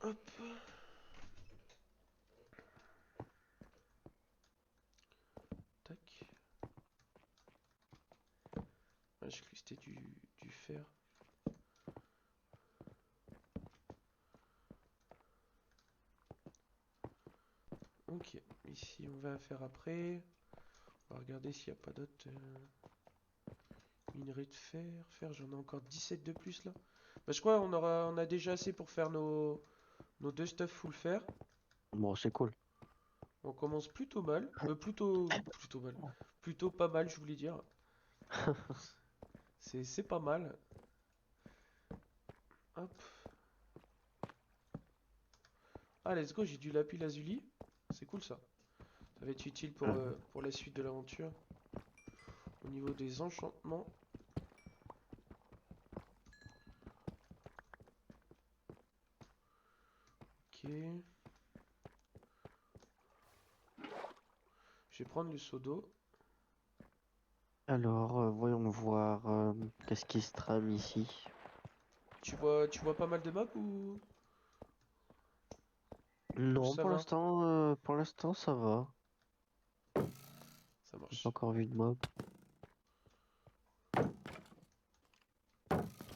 Speaker 1: Hop, tac. Ah, j'ai cru que c'était du fer. Ok, ici on va faire après. On va regarder s'il n'y a pas d'autres minerais de fer. Fer, j'en ai encore 17 de plus là. Bah, je crois on a déjà assez pour faire nos deux stuff full fer.
Speaker 2: Bon, c'est cool.
Speaker 1: On commence plutôt mal. Plutôt mal. Plutôt pas mal, je voulais dire. C'est pas mal. Hop. Ah, let's go, j'ai du lapis lazuli. C'est cool ça. Ça va être utile pour la suite de l'aventure. Au niveau des enchantements. Ok. Je vais prendre le seau d'eau.
Speaker 2: Alors, voyons voir qu'est-ce qui se trame ici.
Speaker 1: Tu vois pas mal de mobs ou
Speaker 2: Non,
Speaker 1: ça va?
Speaker 2: pour l'instant, ça va.
Speaker 1: Ça
Speaker 2: J'ai pas
Speaker 1: marche.
Speaker 2: encore vu de mob.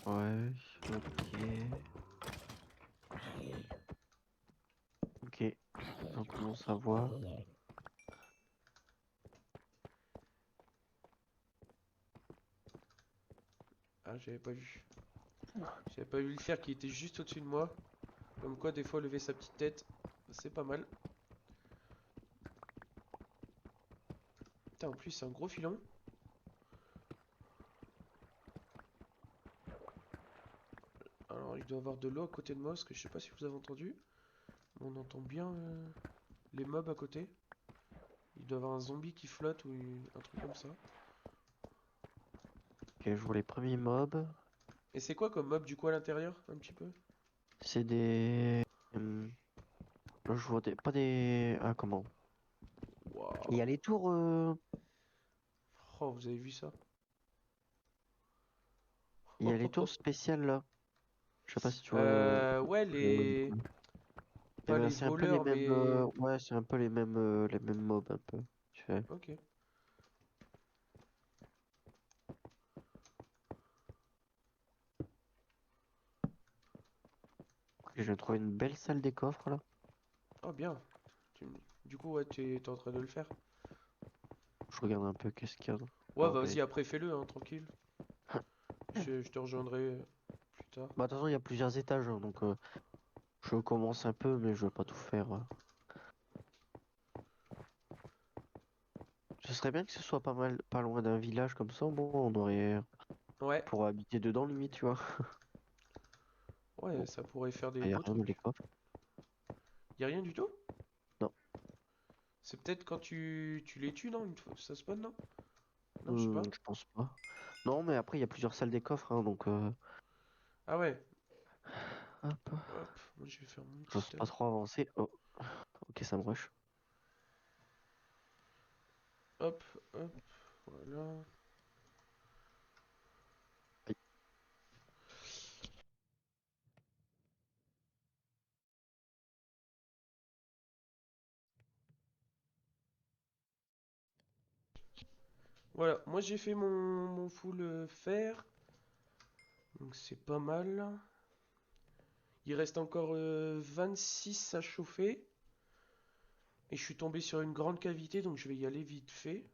Speaker 2: Ouais, ok. Ok, on commence à voir.
Speaker 1: Ah, j'avais pas vu. J'avais pas vu le fer qui était juste au-dessus de moi. Comme quoi, des fois, lever sa petite tête, c'est pas mal. Putain, en plus, c'est un gros filon. Alors, il doit y avoir de l'eau à côté de moi, parce que je sais pas si vous avez entendu. Mais on entend bien les mobs à côté. Il doit y avoir un zombie qui flotte ou un truc comme ça.
Speaker 2: Ok, je vois les premiers mobs.
Speaker 1: Et c'est quoi comme mob du coup à l'intérieur, un petit peu?
Speaker 2: C'est des... là, je vois des... Pas des... Ah, comment? Il y a
Speaker 1: Waouh.
Speaker 2: les tours...
Speaker 1: Oh, vous avez vu ça?
Speaker 2: Il y a les tours spéciales, là. Je sais pas si tu vois...
Speaker 1: Ouais,
Speaker 2: le- Eh
Speaker 1: pas
Speaker 2: ben,
Speaker 1: les
Speaker 2: c'est un peu les
Speaker 1: voleurs,
Speaker 2: mêmes...
Speaker 1: mais...
Speaker 2: Ouais, c'est un peu les mêmes mobs, un peu. Tu fais...
Speaker 1: Ok.
Speaker 2: Ok, je vais trouver une belle salle des coffres, là.
Speaker 1: Oh, bien. Du coup, ouais, t'es en train de le faire.
Speaker 2: Je regarde un peu qu'est-ce qu'il y a
Speaker 1: Ouais,
Speaker 2: dans les...
Speaker 1: vas-y, après fais-le, hein, tranquille. Je te rejoindrai plus tard.
Speaker 2: Bah, de toute façon, il y a plusieurs étages, hein, donc je commence un peu, mais je veux pas tout faire. Ce serait bien que ce soit pas mal, pas loin d'un village comme ça, bon, on aurait
Speaker 1: Ouais,
Speaker 2: pour habiter dedans limite, tu vois.
Speaker 1: ouais,
Speaker 2: Bon,
Speaker 1: ça pourrait faire des
Speaker 2: il y a
Speaker 1: beaux
Speaker 2: rien dans les
Speaker 1: trucs.
Speaker 2: coffres.
Speaker 1: Y a rien du tout?
Speaker 2: Non,
Speaker 1: C'est peut-être quand tu les tues, non? Une fois, ça spawn, non? Non, je sais pas.
Speaker 2: je pense pas. Non, mais après il y a plusieurs salles des coffres, hein, donc
Speaker 1: Ah ouais.
Speaker 2: hop,
Speaker 1: Hop, moi je vais faire mon petit
Speaker 2: j'ose pas trop avancer. Oh, ok, ça me rush.
Speaker 1: Hop, hop, voilà.
Speaker 2: Aïe.
Speaker 1: Voilà, moi j'ai fait mon full fer. Donc c'est pas mal. Il reste encore 26 à chauffer. Et je suis tombé sur une grande cavité, donc je vais y aller vite fait.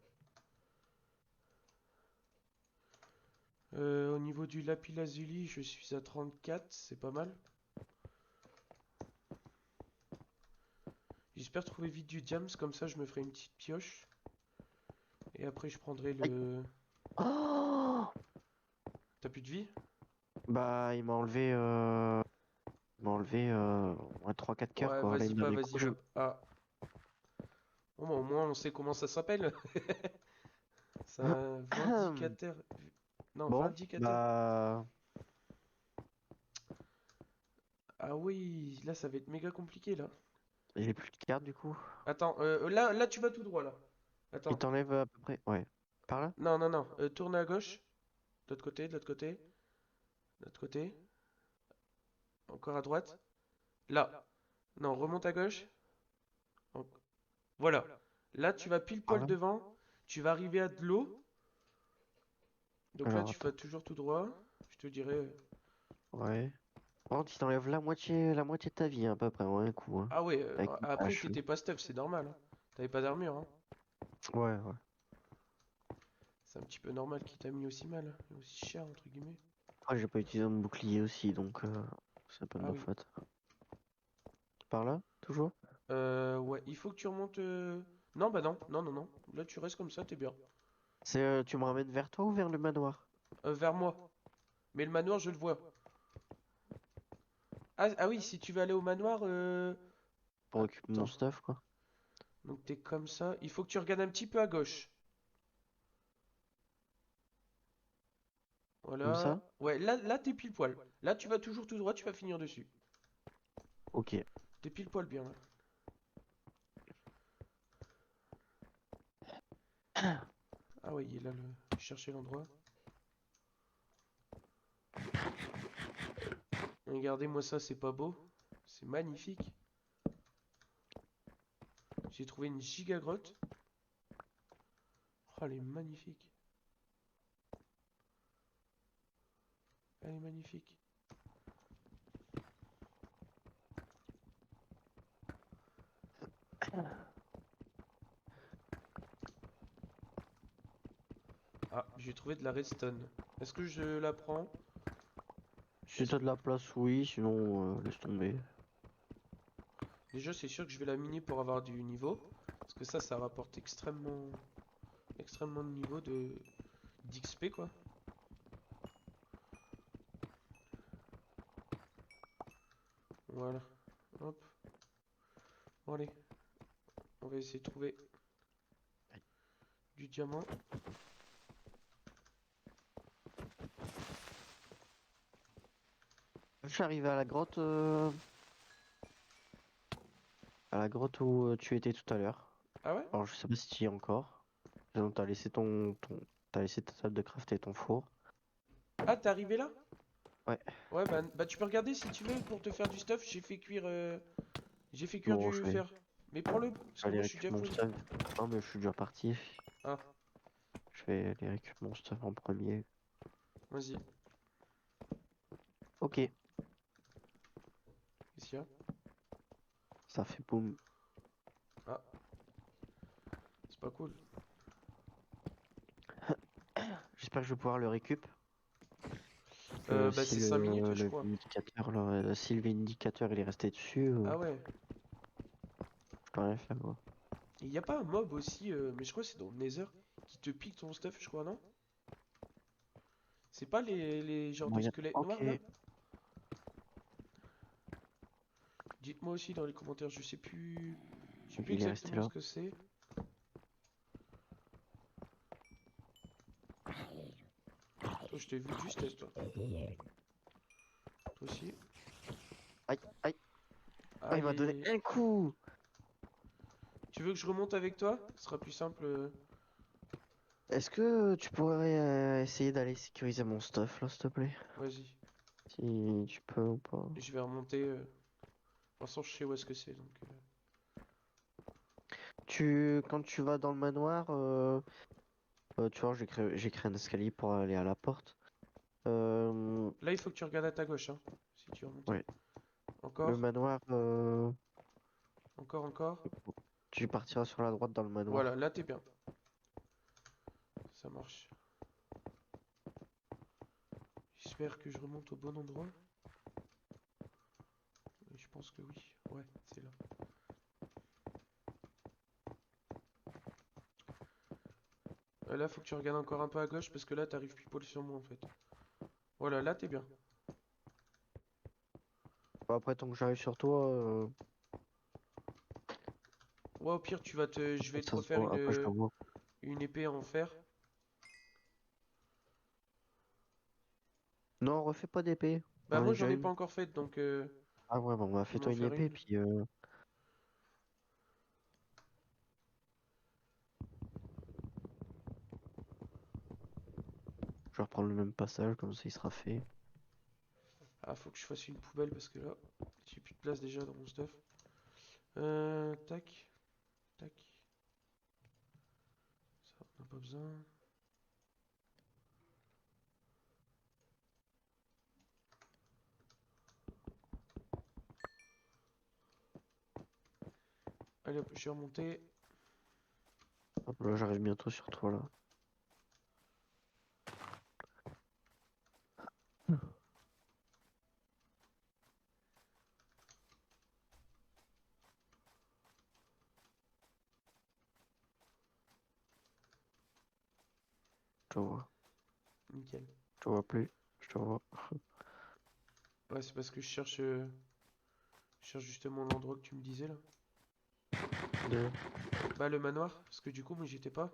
Speaker 1: Au niveau du lapis lazuli, je suis à 34, c'est pas mal. J'espère trouver vite du diams, comme ça je me ferai une petite pioche. Et après je prendrai
Speaker 2: Aïe.
Speaker 1: le...
Speaker 2: Oh!
Speaker 1: T'as plus de vie?
Speaker 2: Bah, il m'a enlevé ouais, 3-4 cœurs,
Speaker 1: Ouais,
Speaker 2: quoi. Là,
Speaker 1: vas-y
Speaker 2: il me donne
Speaker 1: pas,
Speaker 2: les
Speaker 1: vas-y
Speaker 2: couches.
Speaker 1: pas. Ah, bon bah au moins on sait comment ça s'appelle. C'est un vindicateur. Non,
Speaker 2: Bon,
Speaker 1: vindicateur.
Speaker 2: bah,
Speaker 1: Ah oui, là ça va être méga compliqué là.
Speaker 2: j'ai plus de cartes du coup.
Speaker 1: Attends, là tu vas tout droit là.
Speaker 2: Il
Speaker 1: Attends.
Speaker 2: t'enlève à peu près. Ouais. Par là?
Speaker 1: Non, non, non. Tourne à gauche. De l'autre côté, de l'autre côté, de l'autre côté. Encore à droite. Là. Non, remonte à gauche. En- Voilà. Là, tu vas pile
Speaker 2: Par
Speaker 1: poil
Speaker 2: là?
Speaker 1: devant. Tu vas arriver à de l'eau. Donc là,
Speaker 2: Alors,
Speaker 1: tu
Speaker 2: attends.
Speaker 1: vas toujours tout droit. Je te dirais.
Speaker 2: Ouais. Par contre, il t'enlève la moitié de ta vie, hein, à peu près, en un coup, hein.
Speaker 1: Ah ouais,
Speaker 2: Avec une
Speaker 1: après,
Speaker 2: hache.
Speaker 1: t'étais pas stuff, c'est normal, hein. T'avais pas d'armure, hein.
Speaker 2: Ouais, ouais.
Speaker 1: C'est un petit peu normal qu'il t'a mis aussi mal, hein, aussi cher, entre guillemets.
Speaker 2: Après, j'ai pas utilisé mon bouclier aussi, donc c'est un peu de
Speaker 1: Ah
Speaker 2: ma
Speaker 1: oui.
Speaker 2: faute. Par là? Toujours?
Speaker 1: Ouais, il faut que tu remontes. Non, bah non, non, non, non. Là, tu restes comme ça, t'es bien.
Speaker 2: C'est, tu me ramènes vers toi ou vers le manoir?
Speaker 1: Vers moi. Mais le manoir, je le vois. Ah oui, si tu veux aller au manoir,
Speaker 2: Pour récupérer mon
Speaker 1: attends.
Speaker 2: stuff, quoi.
Speaker 1: Donc t'es comme ça. Il faut que tu regardes un petit peu à gauche.
Speaker 2: Comme ça?
Speaker 1: Voilà. Ouais, là t'es pile poil. Là, tu vas toujours tout droit, tu vas finir dessus.
Speaker 2: Ok.
Speaker 1: T'es pile poil bien, là. Ah ouais, il est là, le... chercher l'endroit. Regardez-moi ça, c'est pas beau. C'est magnifique. J'ai trouvé une giga grotte. Oh, elle est magnifique. Elle est magnifique. Ah, j'ai trouvé de la redstone. Est-ce que je la prends?
Speaker 2: Si
Speaker 1: Est-ce-
Speaker 2: t'as de la place, oui, sinon, laisse tomber.
Speaker 1: Déjà, c'est sûr que je vais la miner pour avoir du niveau. Parce que ça rapporte extrêmement de niveau de d'XP, quoi. Voilà. Hop. Bon, allez. On va essayer de trouver du diamant.
Speaker 2: Je suis arrivé à la grotte où tu étais tout à l'heure.
Speaker 1: Ah ouais?
Speaker 2: Alors, je sais pas si tu y es encore. Donc, t'as laissé t'as laissé ta table de craft et ton four.
Speaker 1: Ah, t'es arrivé là?
Speaker 2: Ouais.
Speaker 1: Ouais, bah tu peux regarder si tu veux pour te faire du stuff. J'ai fait cuire
Speaker 2: Bon,
Speaker 1: du fer. Mais prends-le, parce
Speaker 2: je vais
Speaker 1: que
Speaker 2: aller
Speaker 1: moi je suis déjà
Speaker 2: récupérer mon
Speaker 1: full.
Speaker 2: stuff. Non, mais je suis déjà parti.
Speaker 1: Ah,
Speaker 2: Je vais aller récupérer mon stuff en premier.
Speaker 1: vas-y.
Speaker 2: Ok,
Speaker 1: Qu'est-ce qu'il y a?
Speaker 2: ça fait boum.
Speaker 1: Ah, c'est pas cool.
Speaker 2: J'espère que je vais pouvoir le récup. Que
Speaker 1: Bah
Speaker 2: si
Speaker 1: c'est 5 minutes, je
Speaker 2: le
Speaker 1: crois.
Speaker 2: vindicateur, là, si le vindicateur il est resté dessus,
Speaker 1: Ah ouais.
Speaker 2: je peux rien faire, quoi.
Speaker 1: Il y a pas un mob aussi, mais je crois que c'est dans le Nether, qui te pique ton stuff, je crois, non? C'est pas les genres de
Speaker 2: Moyen.
Speaker 1: squelettes
Speaker 2: Ok.
Speaker 1: noirs là? Dites-moi aussi dans les commentaires, je sais plus
Speaker 2: Il est resté
Speaker 1: exactement
Speaker 2: là.
Speaker 1: ce que c'est. Toi, je t'ai vu de justesse, toi. Toi aussi.
Speaker 2: Aïe, aïe. Ah, il
Speaker 1: Aïe,
Speaker 2: m'a
Speaker 1: aïe,
Speaker 2: donné
Speaker 1: aïe.
Speaker 2: un coup.
Speaker 1: Tu veux que je remonte avec toi? Ce sera plus simple.
Speaker 2: Est-ce que tu pourrais essayer d'aller sécuriser mon stuff là, s'il te plaît?
Speaker 1: Vas-y.
Speaker 2: Si tu peux ou pas.
Speaker 1: Je vais remonter. De toute façon, je sais où est-ce que c'est, donc...
Speaker 2: Quand tu vas dans le manoir, tu vois, j'ai créé un escalier pour aller à la porte. Euh,
Speaker 1: Là, il faut que tu regardes à ta gauche, hein. Si tu veux remonter.
Speaker 2: ouais, le
Speaker 1: Encore.
Speaker 2: manoir,
Speaker 1: Encore, encore.
Speaker 2: tu partiras sur la droite dans le
Speaker 1: Voilà,
Speaker 2: manoir.
Speaker 1: là, t'es bien. Ça marche. J'espère que je remonte au bon endroit. Et je pense que oui. Ouais, c'est là. Là, faut que tu regardes encore un peu à gauche parce que là, t'arrives pile poil sur moi en fait. Voilà, là, t'es bien.
Speaker 2: Bon, après, tant que j'arrive sur toi,
Speaker 1: Ouais, au pire, je vais te
Speaker 2: ça se
Speaker 1: refaire
Speaker 2: voit. Après, je te vois.
Speaker 1: une épée en fer.
Speaker 2: Non, refais pas d'épée.
Speaker 1: Bah,
Speaker 2: J'en ai
Speaker 1: moi, j'en
Speaker 2: déjà
Speaker 1: ai pas
Speaker 2: une.
Speaker 1: encore faite donc
Speaker 2: Ah ouais, bon, bah,
Speaker 1: je vais m'en
Speaker 2: fais-toi une
Speaker 1: faire
Speaker 2: épée,
Speaker 1: une.
Speaker 2: puis je vais reprendre le même passage, comme ça il sera fait.
Speaker 1: Ah, faut que je fasse une poubelle parce que là, j'ai plus de place déjà dans mon stuff. Tac, tac. Ça, on n'a pas besoin. Allez hop, je suis remonté.
Speaker 2: Hop, là, j'arrive bientôt sur toi, là. Je te vois.
Speaker 1: Nickel.
Speaker 2: Je te vois plus. Je te vois.
Speaker 1: Ouais, c'est parce que je cherche justement l'endroit que tu me disais là.
Speaker 2: Deux.
Speaker 1: Bah, le manoir, parce que du coup, moi, j'y étais pas.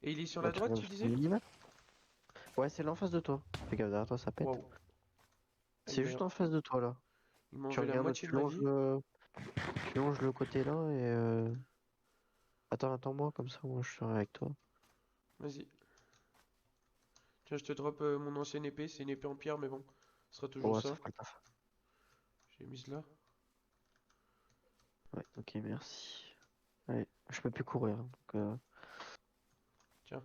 Speaker 1: Et il est sur
Speaker 2: Bah,
Speaker 1: la
Speaker 2: tu
Speaker 1: droite,
Speaker 2: regardes
Speaker 1: tu
Speaker 2: sur ton
Speaker 1: disais?
Speaker 2: minimap. Ouais, c'est là en face de toi. Fais gaffe, derrière toi, ça pète.
Speaker 1: Waouh. Ah,
Speaker 2: C'est juste en face de toi, là.
Speaker 1: il m'a
Speaker 2: Tu
Speaker 1: enlevé la
Speaker 2: regardes,
Speaker 1: moitié de ma vie.
Speaker 2: tu longes le côté là et attends, attends-moi, comme ça, moi, je serai avec toi.
Speaker 1: Vas-y. Tiens, je te drop mon ancienne épée. C'est une épée en pierre, mais bon, ce sera toujours
Speaker 2: Ouais, ça
Speaker 1: ça.
Speaker 2: fera le taf.
Speaker 1: J'ai mise là.
Speaker 2: Ouais, ok, merci. Allez, je peux plus courir, hein, donc,
Speaker 1: Tiens.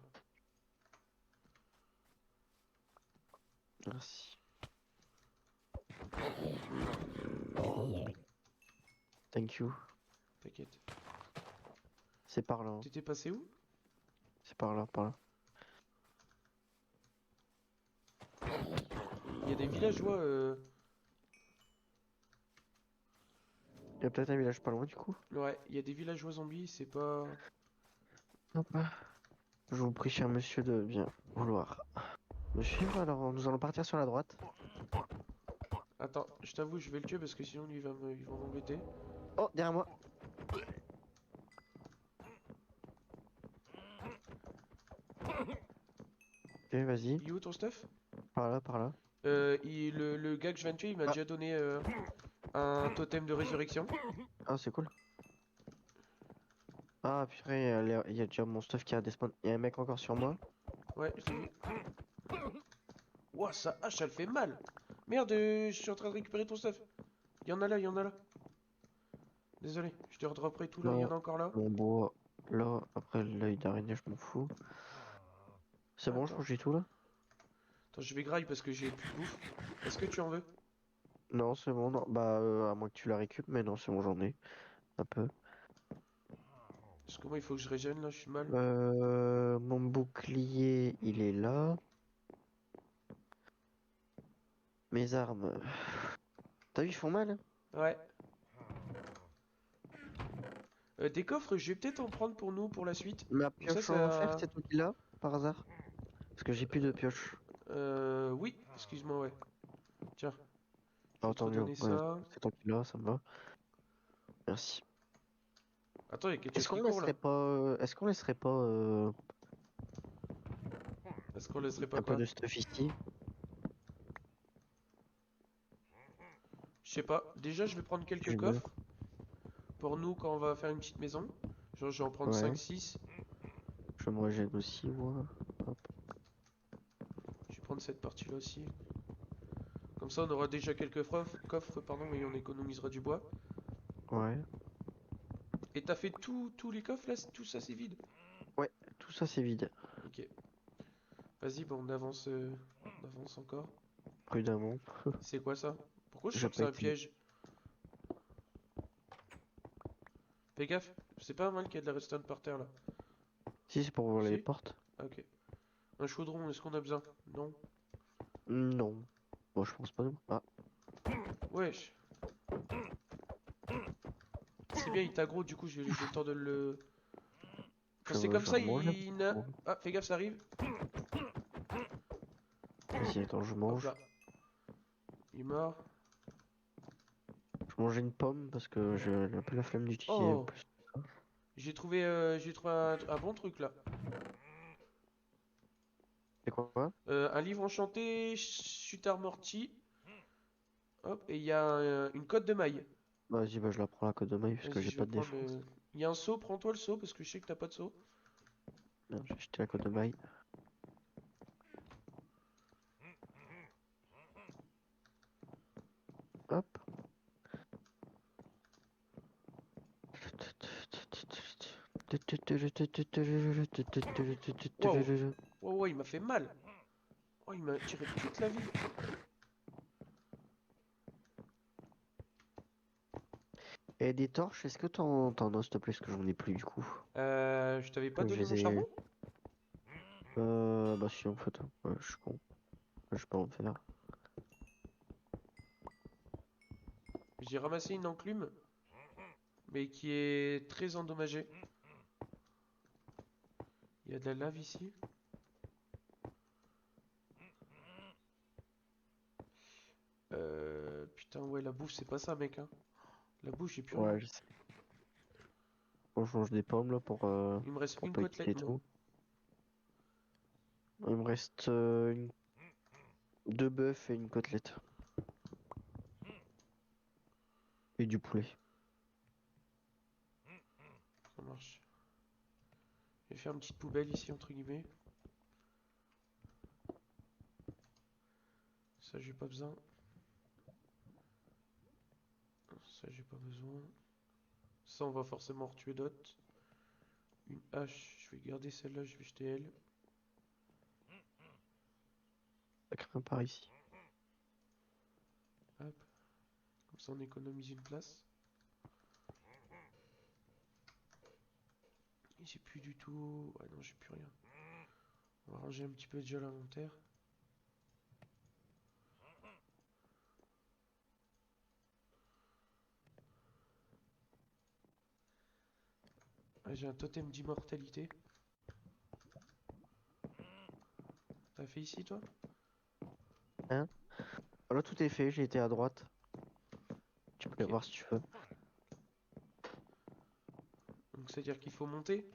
Speaker 2: merci. Thank you.
Speaker 1: T'inquiète.
Speaker 2: C'est par là, hein.
Speaker 1: T'étais passé où?
Speaker 2: C'est par là, par là.
Speaker 1: Il y a des villageois.
Speaker 2: Il y a peut-être un village pas loin, du coup.
Speaker 1: Ouais, il y a des villageois zombies. C'est pas.
Speaker 2: Hop. Je vous prie, cher monsieur, de bien vouloir me suivre. Alors, nous allons partir sur la droite.
Speaker 1: Attends, je t'avoue, je vais le tuer parce que sinon lui il va m'embêter.
Speaker 2: Oh, derrière moi. Ok, vas-y.
Speaker 1: Il est où ton stuff?
Speaker 2: Par là, par là.
Speaker 1: Le gars que je viens de tuer, il m'a
Speaker 2: Ah,
Speaker 1: déjà donné un totem de résurrection.
Speaker 2: ah, c'est cool. Ah, purée, il y a déjà mon stuff qui a despawn. Il y a un mec encore sur moi.
Speaker 1: Ouais, je l'ai vu. Ouah, sa hache, elle fait mal. Merde, je suis en train de récupérer ton stuff. Il y en a là, il y en a là. Désolé, je te redropperai tout là, il y
Speaker 2: Là,
Speaker 1: en a encore là.
Speaker 2: mon bois. Là, après l'œil d'araignée, je m'en fous. C'est bon, je crois
Speaker 1: Attends,
Speaker 2: que j'ai tout là?
Speaker 1: attends, je vais graille parce que j'ai plus de bouffe. Est-ce que tu en veux?
Speaker 2: Non, c'est bon, non. Bah, à moins que tu la récupes, mais non, c'est bon, j'en ai. Un peu.
Speaker 1: Parce que moi, il faut que je régène là, je suis mal.
Speaker 2: Mon bouclier, il est là. Mes armes. T'as vu, ils font mal, hein?
Speaker 1: Ouais. Des coffres, je vais peut-être en prendre pour nous pour la suite.
Speaker 2: Ma
Speaker 1: Comme ça,
Speaker 2: pioche en fer,
Speaker 1: ça.
Speaker 2: c'est toi qui l'as, par hasard? Parce que j'ai plus de pioche.
Speaker 1: Oui, excuse-moi, ouais. Tiens, je
Speaker 2: Ah,
Speaker 1: vais te
Speaker 2: tant mieux.
Speaker 1: redonner
Speaker 2: Ouais,
Speaker 1: ça.
Speaker 2: c'est toi qui l'as, ça me va. Merci.
Speaker 1: Attends, il y a quelque chose qui court là.
Speaker 2: Est-ce qu'on laisserait pas
Speaker 1: Est-ce qu'on laisserait pas
Speaker 2: un peu
Speaker 1: quoi?
Speaker 2: de stuff ici?
Speaker 1: Je sais pas. Déjà, je vais prendre quelques
Speaker 2: J'ai bien.
Speaker 1: coffres. Pour nous, quand on va faire une petite maison. Genre, je vais en prendre cinq
Speaker 2: Ouais.
Speaker 1: six.
Speaker 2: Je me régène aussi, moi. Hop.
Speaker 1: Je vais prendre cette partie-là aussi. Comme ça, on aura déjà quelques coffres, pardon, et on économisera du bois.
Speaker 2: Ouais.
Speaker 1: Et t'as fait tous les coffres là? Tout ça, c'est vide?
Speaker 2: Ouais, tout ça c'est vide.
Speaker 1: Ok. Vas-y, bon, on avance encore.
Speaker 2: Prudemment.
Speaker 1: C'est quoi ça? Pourquoi je
Speaker 2: J'ai
Speaker 1: sens que
Speaker 2: pas
Speaker 1: c'est un
Speaker 2: été.
Speaker 1: piège? Fais gaffe, c'est pas mal qu'il y a de la redstone par terre là.
Speaker 2: Si, c'est pour ouvrir les
Speaker 1: Si?
Speaker 2: portes.
Speaker 1: Ah, ok. Un chaudron, est-ce qu'on a besoin? Non.
Speaker 2: Non. Bon, je pense pas non. Ah,
Speaker 1: Wesh. C'est bien, il t'aggro, du coup j'ai le temps de le... Quand c'est comme
Speaker 2: je
Speaker 1: ça,
Speaker 2: mange un
Speaker 1: il...
Speaker 2: petit
Speaker 1: n'a-
Speaker 2: peu.
Speaker 1: Ah, fais gaffe, ça arrive.
Speaker 2: Vas-y, attends, je
Speaker 1: Hop
Speaker 2: mange.
Speaker 1: là. Il est mort.
Speaker 2: Je mange une pomme parce que j'ai un peu la flemme d'utiliser
Speaker 1: Oh,
Speaker 2: plus.
Speaker 1: j'ai trouvé un bon truc là.
Speaker 2: C'est quoi?
Speaker 1: Un livre enchanté, chute amorti. Hop, et il y a une cotte de maille.
Speaker 2: Vas-y, bah je la prends la côte de maille parce que
Speaker 1: Vas-y,
Speaker 2: j'ai
Speaker 1: je vais
Speaker 2: pas de
Speaker 1: prendre
Speaker 2: défense.
Speaker 1: le... Il y a un seau, prends-toi le seau parce que je sais que t'as pas de seau.
Speaker 2: Merde, j'ai acheté la côte de maille. Hop.
Speaker 1: Waouh, waouh, il m'a fait mal. Oh, il m'a tiré toute la vie.
Speaker 2: Et des torches, est-ce que t'en as s'il te plaît? Parce que j'en ai plus du coup.
Speaker 1: Je t'avais pas
Speaker 2: Que je
Speaker 1: donné
Speaker 2: les
Speaker 1: mon charbon?
Speaker 2: ai. Bah si en fait. Ouais, je suis con. Je peux en faire.
Speaker 1: J'ai ramassé une enclume, mais qui est très endommagée. Il y a de la lave ici. Putain, ouais, la bouffe, c'est pas ça, mec, hein. La bouffe, j'ai plus rien.
Speaker 2: Ouais, je sais. On change des pommes là
Speaker 1: Il me reste
Speaker 2: pour
Speaker 1: une
Speaker 2: pas quitter
Speaker 1: côtelette,
Speaker 2: et
Speaker 1: moi.
Speaker 2: tout. Il me reste deux bœufs et une côtelette. Et du poulet.
Speaker 1: Ça marche. Je vais faire une petite poubelle ici, entre guillemets. Ça, j'ai pas besoin. Ça, j'ai pas besoin. Ça, on va forcément retuer d'autres. Une hache, je vais garder celle-là, je vais jeter elle.
Speaker 2: Ça craint par ici.
Speaker 1: Hop, comme ça on économise une place. Et j'ai plus du tout... Ouais non, j'ai plus rien. On va ranger un petit peu déjà l'inventaire. Ah, j'ai un totem d'immortalité. T'as fait ici toi?
Speaker 2: Hein? Voilà, tout est fait, j'ai été à droite. Tu peux
Speaker 1: Ok.
Speaker 2: aller voir si tu veux.
Speaker 1: Donc c'est à dire qu'il faut monter?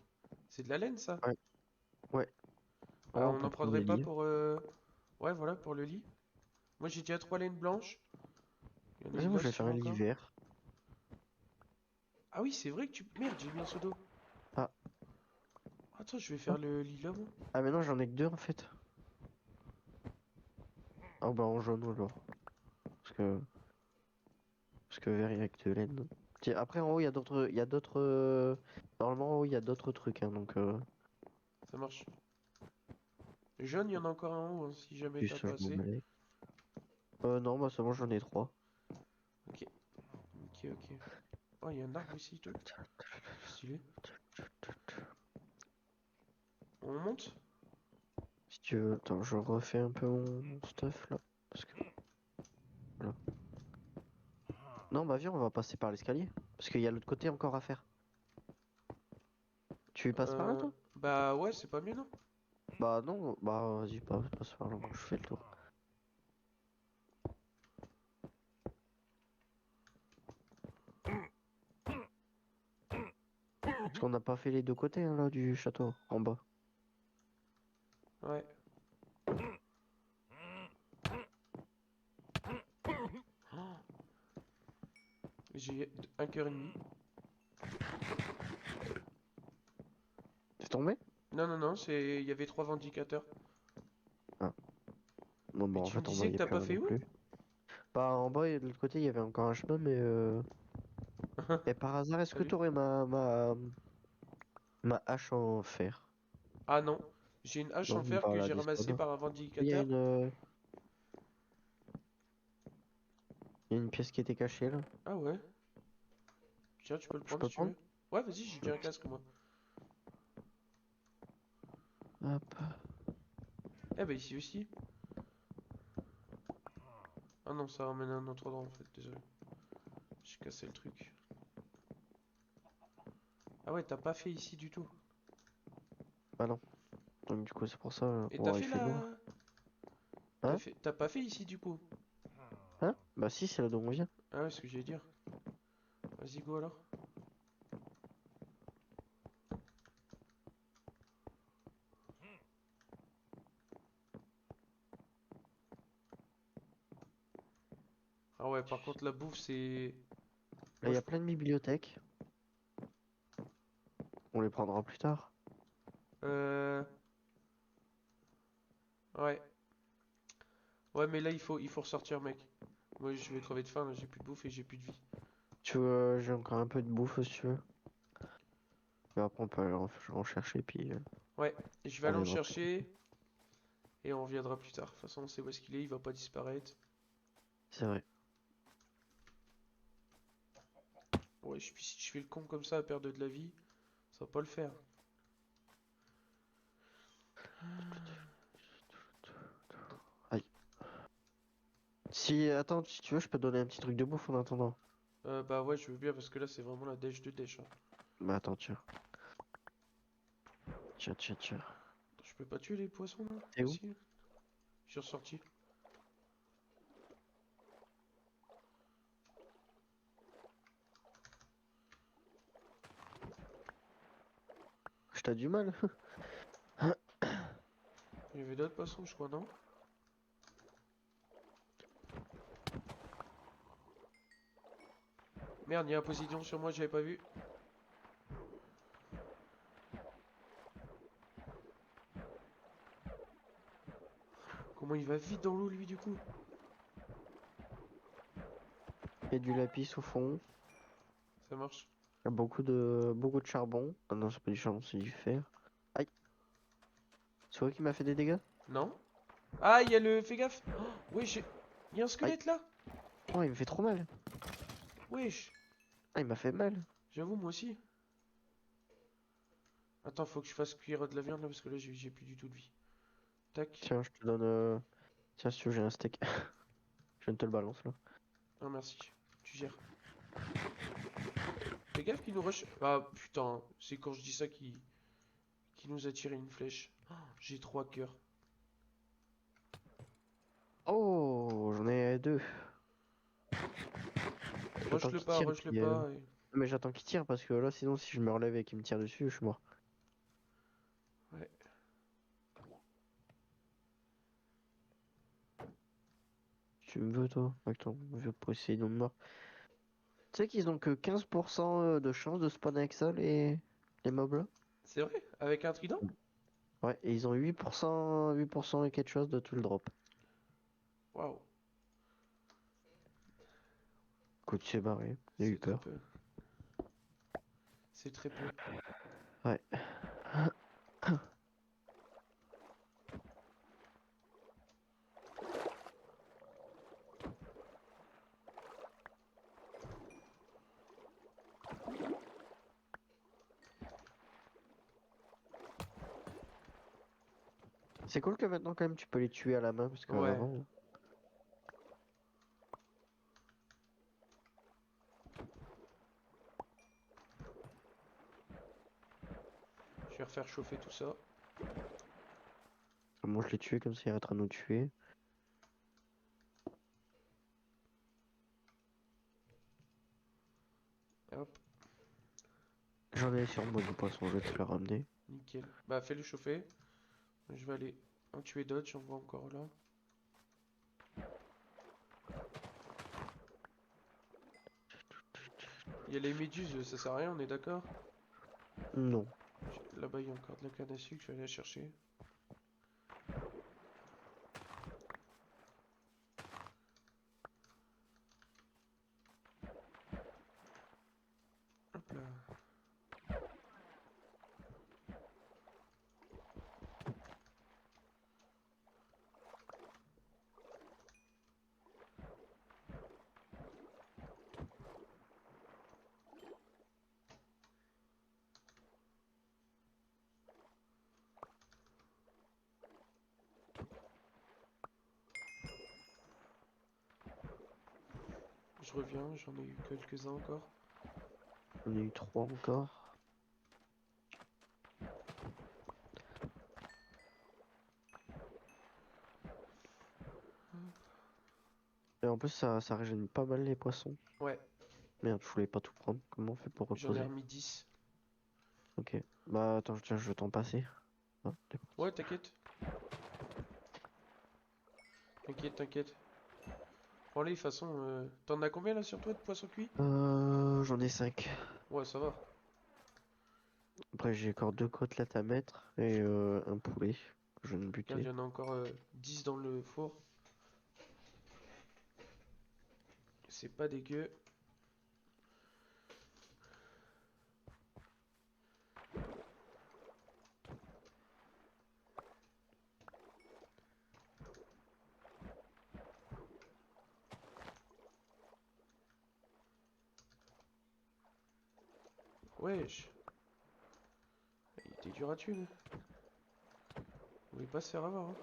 Speaker 1: C'est de la laine ça?
Speaker 2: Ouais, ouais.
Speaker 1: Ah,
Speaker 2: Oh, on
Speaker 1: on
Speaker 2: peut
Speaker 1: n'en
Speaker 2: prendre
Speaker 1: prendrait
Speaker 2: le
Speaker 1: pas
Speaker 2: lit.
Speaker 1: pour... Ouais voilà, pour le lit. Moi j'ai déjà 3 laines blanches. Il y en a
Speaker 2: Vas-y,
Speaker 1: une
Speaker 2: moi
Speaker 1: là
Speaker 2: je vais
Speaker 1: si tu
Speaker 2: faire
Speaker 1: veux
Speaker 2: un lit
Speaker 1: encore.
Speaker 2: vert.
Speaker 1: Ah oui, c'est vrai que tu... Merde, j'ai mis un seau d'eau.
Speaker 2: Ah,
Speaker 1: Attends, je vais
Speaker 2: ah.
Speaker 1: faire le lit là, moi.
Speaker 2: Ah, mais non, j'en ai que deux en fait. Ah, bah en jaune alors. Parce que, parce que vert, il y a que de laine. Tiens, après, en haut, il y a d'autres. Il y a d'autres. Normalement, en haut, il y a d'autres trucs, hein, donc.
Speaker 1: Ça marche. Jaune, il y en a encore un en haut, hein, si jamais t'as
Speaker 2: Juste,
Speaker 1: pas
Speaker 2: je m'en
Speaker 1: assez.
Speaker 2: mêle. Non, bah c'est bon, j'en ai trois.
Speaker 1: Ok, ok, ok. Oh, il y a un arbre ici, toi. Stylé. On monte?
Speaker 2: Si tu veux, attends, je refais un peu mon stuff là. Parce que. Voilà. Non, bah viens, on va passer par l'escalier. Parce qu'il y a l'autre côté encore à faire. Tu passes par là, toi?
Speaker 1: Bah ouais, c'est pas mieux, non?
Speaker 2: Bah non, bah vas-y, passe par là, moi je fais le tour. Parce qu'on n'a pas fait les deux côtés hein, là du château, en bas.
Speaker 1: Ouais. Oh, j'ai un cœur et demi.
Speaker 2: C'est tombé?
Speaker 1: Non, non, non, il y avait 3 vindicateurs.
Speaker 2: Ah, bon, bah
Speaker 1: Mais
Speaker 2: en
Speaker 1: tu me
Speaker 2: fait en bas
Speaker 1: disais
Speaker 2: il
Speaker 1: que
Speaker 2: n'y a
Speaker 1: t'as
Speaker 2: plus
Speaker 1: pas
Speaker 2: rien
Speaker 1: fait
Speaker 2: non
Speaker 1: où?
Speaker 2: plus. Bah en bas et de l'autre côté il y avait encore un chemin, mais Et par hasard, est-ce que
Speaker 1: Salut.
Speaker 2: t'aurais ma hache en fer?
Speaker 1: Ah non, j'ai une hache
Speaker 2: Non,
Speaker 1: en fer
Speaker 2: bah
Speaker 1: que
Speaker 2: la
Speaker 1: j'ai
Speaker 2: dispo
Speaker 1: ramassée
Speaker 2: là.
Speaker 1: par un
Speaker 2: Il y a
Speaker 1: vindicateur.
Speaker 2: il y a une pièce qui était cachée là.
Speaker 1: Ah ouais. Tiens, tu peux le
Speaker 2: Je
Speaker 1: prendre
Speaker 2: peux
Speaker 1: si
Speaker 2: le
Speaker 1: tu
Speaker 2: prendre?
Speaker 1: veux. Ouais, vas-y, j'ai déjà un casque, moi.
Speaker 2: Hop.
Speaker 1: Eh bah ici aussi. Ah non, ça ramène à un autre endroit en fait, désolé. J'ai cassé le truc. Ah ouais, t'as pas fait ici du tout.
Speaker 2: Bah non. Donc du coup c'est pour ça.
Speaker 1: Et t'as
Speaker 2: Oh, il
Speaker 1: fait
Speaker 2: fait noir.
Speaker 1: la...
Speaker 2: Hein?
Speaker 1: T'as pas fait ici du coup.
Speaker 2: Hein? Bah si, c'est là d'où on vient.
Speaker 1: Ah ouais, ce que j'allais dire. Vas-y, go alors. Ah ouais, par contre, la bouffe, c'est...
Speaker 2: Là,
Speaker 1: Moi,
Speaker 2: il y
Speaker 1: je...
Speaker 2: a plein de bibliothèques. On les prendra plus tard.
Speaker 1: Euh... Ouais. Ouais, mais là, il faut ressortir, mec. Moi, je vais crever de faim, là, j'ai plus de bouffe et j'ai plus de vie.
Speaker 2: Tu veux, j'ai encore un peu de bouffe si tu veux. Mais après on peut aller en chercher puis
Speaker 1: Ouais, je vais
Speaker 2: on
Speaker 1: aller en
Speaker 2: reviendra plus tard.
Speaker 1: chercher et on reviendra plus tard. De toute façon, on sait où est-ce qu'il est, il va pas disparaître.
Speaker 2: C'est vrai.
Speaker 1: Ouais, puis si je fais le con comme ça à perdre de la vie, ça va pas le faire.
Speaker 2: Aïe. Si, attends, si tu veux, je peux te donner un petit truc de bouffe en attendant.
Speaker 1: Bah ouais, je veux bien parce que là, c'est vraiment la dèche de dèche, hein.
Speaker 2: Bah attends, tiens. Tiens, tiens, tiens.
Speaker 1: Je peux pas tuer les poissons, là?
Speaker 2: T'es
Speaker 1: Ah
Speaker 2: où?
Speaker 1: si, je suis ressorti.
Speaker 2: Je t'ai du mal.
Speaker 1: Il y avait d'autres poissons, je crois, non? Merde, il y a un Poséidon sur moi, j'avais pas vu. Comment il va vite dans l'eau, lui, du coup?
Speaker 2: Il y a du lapis au fond.
Speaker 1: Ça marche.
Speaker 2: Il y a beaucoup de charbon. Ah non, c'est pas du charbon, c'est du fer. Aïe. C'est vrai qui m'a fait des dégâts?
Speaker 1: Non? Ah, il y a le... Fais gaffe! Wesh, il y a un
Speaker 2: Aïe.
Speaker 1: squelette, là?
Speaker 2: Oh, il me fait trop mal.
Speaker 1: Wesh,
Speaker 2: Ah, il m'a fait mal.
Speaker 1: j'avoue, moi aussi. Attends, faut que je fasse cuire de la viande, là, parce que là, j'ai plus du tout de vie. Tac.
Speaker 2: Tiens, je te donne. Tiens, si tu veux, j'ai un steak. Je viens de te le balance là.
Speaker 1: Ah, merci. Tu gères. Fais gaffe qu'il nous rush. Ah, putain, c'est quand je dis ça qu'il nous a tiré une flèche. J'ai 3 cœurs.
Speaker 2: Oh, j'en ai deux. J'attends
Speaker 1: Rush-le
Speaker 2: qu'il
Speaker 1: pas,
Speaker 2: tire,
Speaker 1: rush-le
Speaker 2: puis.
Speaker 1: pas.
Speaker 2: Mais j'attends qu'il tire parce que là, sinon, si je me relève et qu'il me tire dessus, je suis mort.
Speaker 1: Ouais.
Speaker 2: Tu me veux, toi? Avec ton vieux Poséidon de mort. Tu sais qu'ils ont que 15% de chance de spawn avec ça, les mobs là?
Speaker 1: C'est vrai? Avec un trident?
Speaker 2: Ouais, et ils ont 8% et quelque chose de tout le drop.
Speaker 1: Waouh,
Speaker 2: Écoute, c'est barré. J'ai eu
Speaker 1: c'est très
Speaker 2: peur.
Speaker 1: peu. C'est très peu.
Speaker 2: Ouais. C'est cool que maintenant, quand même, tu peux les tuer à la main parce
Speaker 1: Ouais.
Speaker 2: qu'avant.
Speaker 1: Je vais refaire chauffer tout ça.
Speaker 2: Moi, je les tuais comme ça, il arrêtera de nous tuer.
Speaker 1: Hop,
Speaker 2: J'en ai sur moi du poisson, je vais te le ramener.
Speaker 1: nickel. Bah, fais-le chauffer. Je vais aller en tuer d'autres, j'en vois encore là. Il y a les méduses, ça sert à rien, on est d'accord?
Speaker 2: Non.
Speaker 1: Là-bas, il y a encore de la canne à sucre, je vais aller la chercher. Hop là. Je reviens, j'en ai eu quelques-uns encore.
Speaker 2: On a eu 3 encore. Et en plus, ça régénère pas mal les poissons.
Speaker 1: Ouais,
Speaker 2: Merde, je voulais pas tout prendre. Comment on fait pour
Speaker 1: j'en ai
Speaker 2: reposer?
Speaker 1: remis 10.
Speaker 2: Ok. Bah attends, tiens, je vais t'en passer. Ah, t'es parti.
Speaker 1: Ouais, t'inquiète. T'inquiète, t'inquiète. Bon, allez, de toute façon, t'en as combien là sur toi de poissons cuits?
Speaker 2: J'en ai 5.
Speaker 1: Ouais, ça va.
Speaker 2: Après, j'ai encore 2 côtelettes à mettre et un poulet que je viens de
Speaker 1: Regarde, il
Speaker 2: buter.
Speaker 1: y en a encore 10 dans le four. C'est pas dégueu. Wesh. Il était dur à tuer, lui. On voulait pas se faire avoir, hein.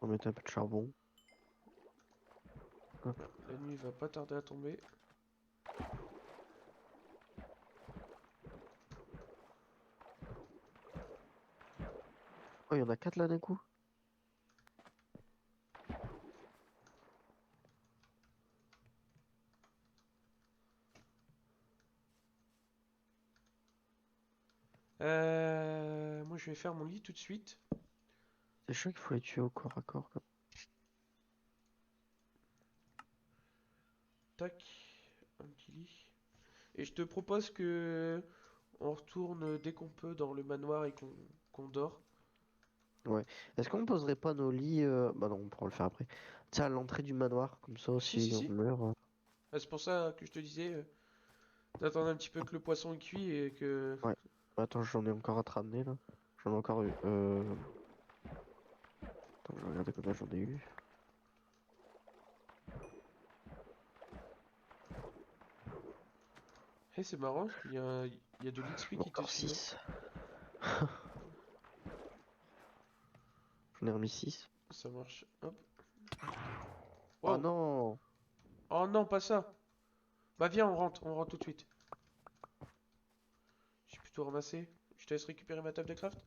Speaker 2: On va mettre un peu de charbon. Hop.
Speaker 1: La nuit va pas tarder à tomber.
Speaker 2: Oh, il y en a 4 là d'un coup.
Speaker 1: Moi, je vais faire mon lit tout de suite.
Speaker 2: C'est sûr qu'il faut les tuer au corps à corps, quoi.
Speaker 1: Tac. Un petit lit. Et je te propose que on retourne dès qu'on peut dans le manoir et qu'on dort.
Speaker 2: Ouais. Est-ce qu'on poserait pas nos lits bah non, on pourra le faire après. Tiens, à l'entrée du manoir, comme ça
Speaker 1: Si, si,
Speaker 2: aussi on
Speaker 1: si.
Speaker 2: meurt.
Speaker 1: C'est pour ça que je te disais, d'attendre un petit peu que le poisson est cuit et que...
Speaker 2: Ouais. Attends, j'en ai encore à te ramener là. J'en ai encore eu. Attends, je vais regarder combien j'en ai eu.
Speaker 1: Eh, c'est marrant, parce il y a de l'XP qui te
Speaker 2: Encore
Speaker 1: suit, hein.
Speaker 2: 6. J'en ai remis 6.
Speaker 1: Ça marche. Hop.
Speaker 2: Oh
Speaker 1: Wow.
Speaker 2: non!
Speaker 1: Oh non, pas ça. Bah viens, on rentre tout de suite. J'ai plutôt ramassé. Je te laisse récupérer ma table de craft.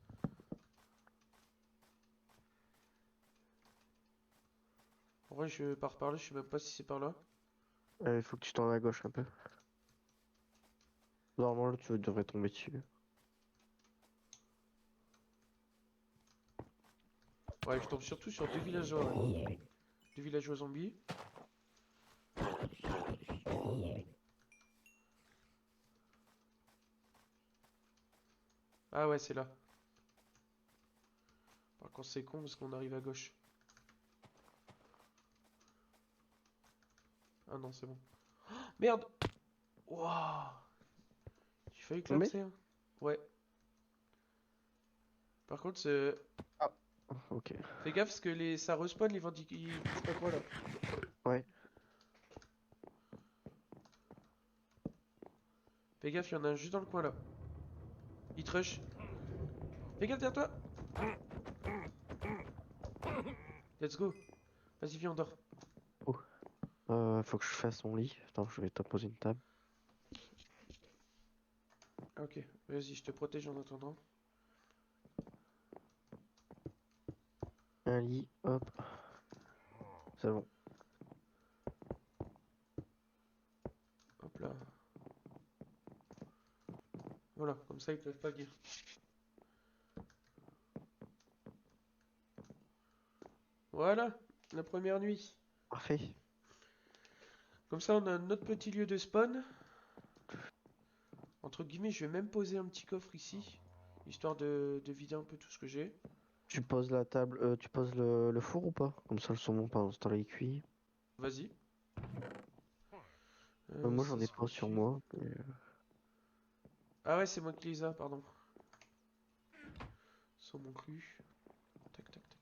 Speaker 1: En vrai, je pars par là, je sais même pas si c'est par là.
Speaker 2: Il faut que tu tournes à gauche un peu. Normalement, là, tu devrais tomber dessus.
Speaker 1: Ouais, je tombe surtout sur deux villageois, ouais. Deux villageois zombies. Ah ouais, c'est là. Par contre, c'est con parce qu'on arrive à gauche. Ah non, c'est bon. Merde! Waouh! J'ai failli
Speaker 2: Tombé?
Speaker 1: collapser, hein. Ouais. Par contre,
Speaker 2: Ah, ok.
Speaker 1: fais gaffe parce que ça respawn les je sais pas quoi là.
Speaker 2: Ouais.
Speaker 1: Fais gaffe, il y en a un juste dans le coin là. Il te rush. Fais gaffe derrière toi! Let's go! Vas-y, viens, on dort.
Speaker 2: Oh. Faut que je fasse mon lit. Attends, je vais te poser une table.
Speaker 1: Ah, ok, vas-y, je te protège en attendant.
Speaker 2: Un lit, hop. C'est bon.
Speaker 1: Hop là. Voilà, comme ça ils peuvent pas venir. Voilà, la première nuit.
Speaker 2: Parfait.
Speaker 1: Comme ça, on a notre petit lieu de spawn. Entre guillemets, je vais même poser un petit coffre ici, histoire de vider un peu tout ce que j'ai.
Speaker 2: Tu poses la table, tu poses le four ou pas? Comme ça, le saumon pendant ce temps-là il cuit.
Speaker 1: Vas-y.
Speaker 2: Moi,
Speaker 1: Ça
Speaker 2: j'en ai
Speaker 1: se
Speaker 2: pas sur
Speaker 1: cuit.
Speaker 2: moi.
Speaker 1: Ah ouais, c'est moi qui les a, pardon. Saumon cru. Tac, tac, tac.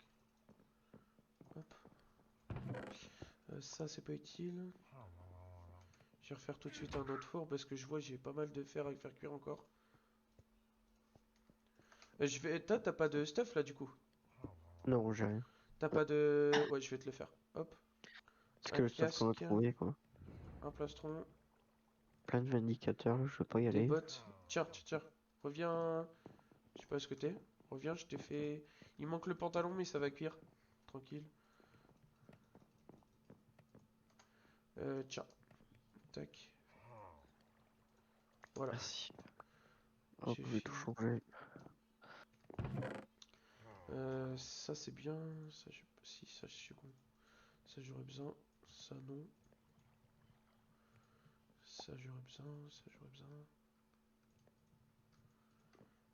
Speaker 1: Hop. Ça, c'est pas utile. Je vais refaire tout de suite un autre four parce que je vois j'ai pas mal de fer à faire cuire encore. T'as pas de stuff là du coup?
Speaker 2: Non, j'ai rien.
Speaker 1: T'as pas de... Ouais, je vais te le faire. Hop.
Speaker 2: C'est
Speaker 1: Un
Speaker 2: que le stuff qu'on a
Speaker 1: casque,
Speaker 2: trouvé, quoi.
Speaker 1: un plastron,
Speaker 2: Plein d'indicateurs, je veux pas y
Speaker 1: des
Speaker 2: aller.
Speaker 1: bottes. Tiens, tiens, tiens. Reviens. Je sais pas ce que t'es. Reviens, je t'ai fait. Il manque le pantalon, mais ça va cuire. Tranquille. Tiens. Tac. Voilà.
Speaker 2: Merci. Hop,
Speaker 1: J'ai
Speaker 2: je vais tout
Speaker 1: fait.
Speaker 2: changer.
Speaker 1: Ça c'est bien. Ça, je... Si, ça je suis con. Ça j'aurais besoin. Ça non. Ça j'aurais besoin. Ça j'aurais besoin.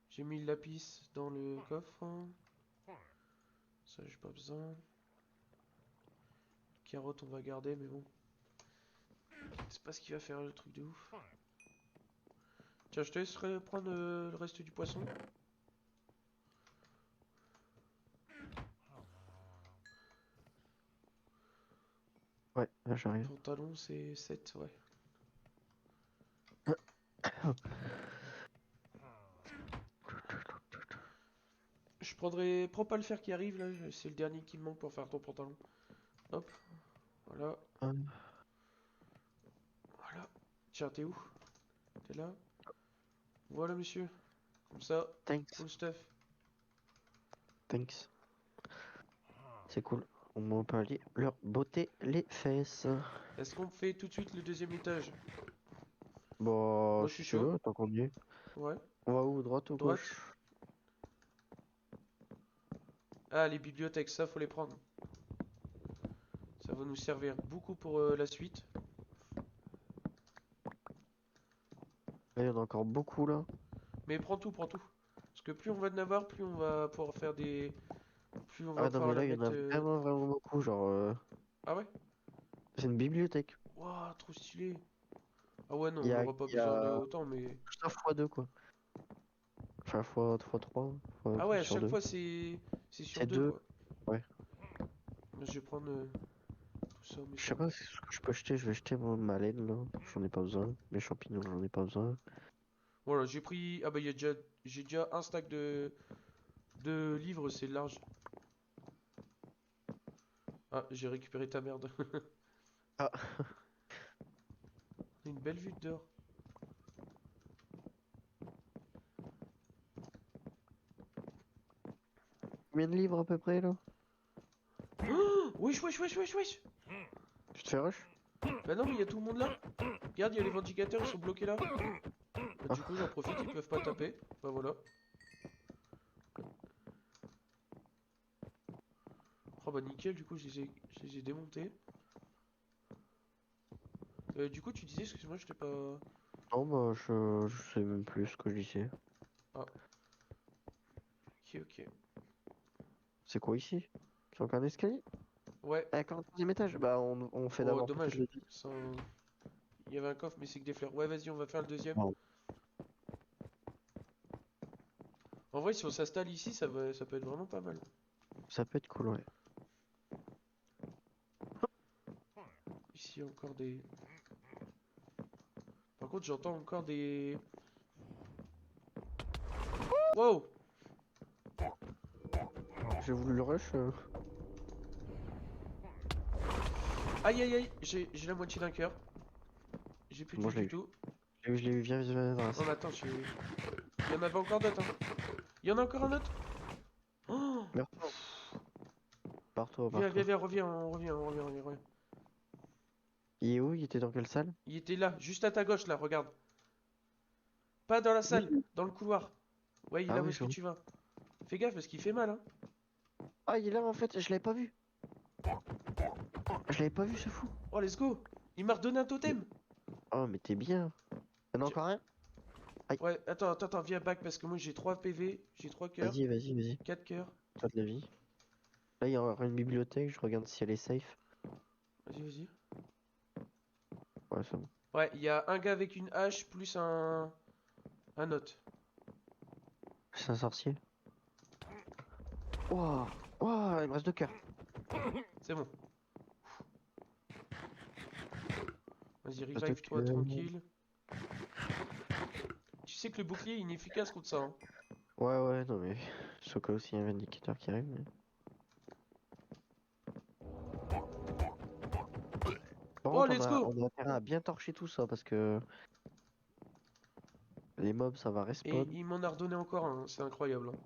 Speaker 1: J'ai mis le lapis dans le coffre. Ça j'ai pas besoin. Carotte on va garder, mais bon. C'est pas ce qui va faire le truc de ouf. Tiens, je te laisserai prendre le reste du poisson.
Speaker 2: Ouais, là j'arrive.
Speaker 1: Pantalon c'est 7 ouais. Je prendrai. Prends pas le fer qui arrive là, c'est le dernier qui me manque pour faire ton pantalon. Hop, voilà, voilà. Tiens, t'es où? T'es là? Voilà, monsieur. Comme ça,
Speaker 2: Thanks,
Speaker 1: full stuff.
Speaker 2: thanks. C'est cool. On peut aller leur botter les fesses.
Speaker 1: Est-ce qu'on fait tout de suite le deuxième étage?
Speaker 2: Bon,
Speaker 1: Moi, je suis
Speaker 2: si tu
Speaker 1: chaud.
Speaker 2: veux, tant qu'on y est.
Speaker 1: Ouais.
Speaker 2: On va où, droite ou
Speaker 1: Droite.
Speaker 2: gauche?
Speaker 1: Ah, les bibliothèques, ça, faut les prendre. Ça va nous servir beaucoup pour la suite.
Speaker 2: Là, il y en a encore beaucoup là.
Speaker 1: Mais prends tout, prends tout. Parce que plus on va en avoir, plus on va pouvoir faire des... Plus on va
Speaker 2: Ah non,
Speaker 1: pouvoir
Speaker 2: mais
Speaker 1: la
Speaker 2: là, il y en a
Speaker 1: mettre...
Speaker 2: vraiment, vraiment beaucoup. Genre,
Speaker 1: Ah ouais?
Speaker 2: c'est une bibliothèque.
Speaker 1: Waouh, trop stylé. Ah ouais, non,
Speaker 2: Il y
Speaker 1: on
Speaker 2: a,
Speaker 1: n'aura pas
Speaker 2: il y
Speaker 1: besoin de
Speaker 2: a
Speaker 1: autant, mais...
Speaker 2: tout ça fois 2 quoi. Enfin, fois 3 fois
Speaker 1: Ah ouais, à
Speaker 2: sur
Speaker 1: chaque
Speaker 2: 2.
Speaker 1: fois, c'est sur
Speaker 2: C'est
Speaker 1: deux,
Speaker 2: 2.
Speaker 1: quoi.
Speaker 2: Ouais.
Speaker 1: Je vais prendre tout ça, mais
Speaker 2: Je
Speaker 1: ça...
Speaker 2: sais pas ce que je peux jeter. Je vais jeter ma laine là. J'en ai pas besoin. Mes champignons, j'en ai pas besoin.
Speaker 1: Voilà, j'ai pris... Ah bah, il y a déjà... J'ai déjà un stack de livres, c'est large. Ah, j'ai récupéré ta merde.
Speaker 2: Ah,
Speaker 1: Une belle vue de dehors.
Speaker 2: combien de livres à peu près là?
Speaker 1: Wesh, wesh, wesh, wesh, wesh.
Speaker 2: Tu te fais rush?
Speaker 1: Bah non, mais il y a tout le monde là. Regarde, il y a les vindicateurs, ils sont bloqués là. Bah,
Speaker 2: Ah,
Speaker 1: du coup, j'en profite, ils peuvent pas taper. Bah voilà. Oh bah nickel, du coup, je les ai démontés. Du coup, tu disais, excuse-moi, je t'ai pas...
Speaker 2: non, bah, je sais même plus ce que je disais.
Speaker 1: Ah, ok, ok.
Speaker 2: C'est quoi ici? C'est encore un escalier?
Speaker 1: Ouais,
Speaker 2: Ah, 40e étage? Bah, on fait
Speaker 1: oh,
Speaker 2: d'abord peut-être
Speaker 1: dommage.
Speaker 2: le 10.
Speaker 1: Il y avait un coffre, mais c'est que des fleurs. Ouais, vas-y, on va faire le deuxième.
Speaker 2: Bon,
Speaker 1: En vrai, si on s'installe ici, ça peut être vraiment pas mal.
Speaker 2: ça peut être cool, ouais.
Speaker 1: Ici, encore des... Par contre, j'entends encore des... Wow!
Speaker 2: J'ai voulu le rush.
Speaker 1: Aïe, aïe, aïe! J'ai la moitié d'un cœur. J'ai plus de
Speaker 2: Moi,
Speaker 1: vie
Speaker 2: je l'ai
Speaker 1: du
Speaker 2: eu.
Speaker 1: tout.
Speaker 2: Je l'ai eu, viens, viens, viens, viens.
Speaker 1: Non, mais attends, il y en avait encore d'autres, hein. Il y en a encore un autre? Oh!
Speaker 2: Meurs-toi. Barre-toi,
Speaker 1: Viens, viens,
Speaker 2: barre-toi.
Speaker 1: viens, reviens, on revient, on revient, on revient, on revient.
Speaker 2: Il est où? Il était dans quelle salle?
Speaker 1: Il était là, juste à ta gauche, là, regarde. Pas dans la salle,
Speaker 2: Oui.
Speaker 1: dans le couloir. Ouais, il est
Speaker 2: Ah
Speaker 1: là où
Speaker 2: oui,
Speaker 1: est-ce
Speaker 2: je
Speaker 1: que
Speaker 2: vois.
Speaker 1: tu vas. Fais gaffe parce qu'il fait mal, hein.
Speaker 2: Ah, il est là en fait, je l'avais pas vu. Je l'avais pas vu, ce fou.
Speaker 1: Oh, let's go! Il m'a redonné un
Speaker 2: Mais-
Speaker 1: totem!
Speaker 2: Oh, mais t'es bien. Y'en a
Speaker 1: Tiens.
Speaker 2: encore un? Aïe.
Speaker 1: Ouais, attends, viens back parce que moi j'ai 3 PV, j'ai 3 cœurs,
Speaker 2: Vas-y, vas-y, vas-y.
Speaker 1: 4 cœurs.
Speaker 2: T'as de la vie. Là, il y a encore une bibliothèque, je regarde si elle est safe.
Speaker 1: Vas-y, vas-y.
Speaker 2: Ouais, c'est bon.
Speaker 1: Ouais, il y a un gars avec une hache plus un autre.
Speaker 2: C'est un sorcier. Ouah, ouah, il me reste 2 cœurs.
Speaker 1: C'est bon. Vas-y,
Speaker 2: Il me reste 2
Speaker 1: revive-toi
Speaker 2: cœurs.
Speaker 1: tranquille. Tu sais que le bouclier est inefficace contre ça, hein.
Speaker 2: Ouais, ouais, non mais. Sauf que aussi il y a un vindicateur qui arrive. Par
Speaker 1: Oh,
Speaker 2: contre,
Speaker 1: let's go!
Speaker 2: on a intérêt à bien torcher tout ça parce que les mobs ça va
Speaker 1: Et
Speaker 2: respawn.
Speaker 1: il m'en a redonné encore un, c'est incroyable, hein.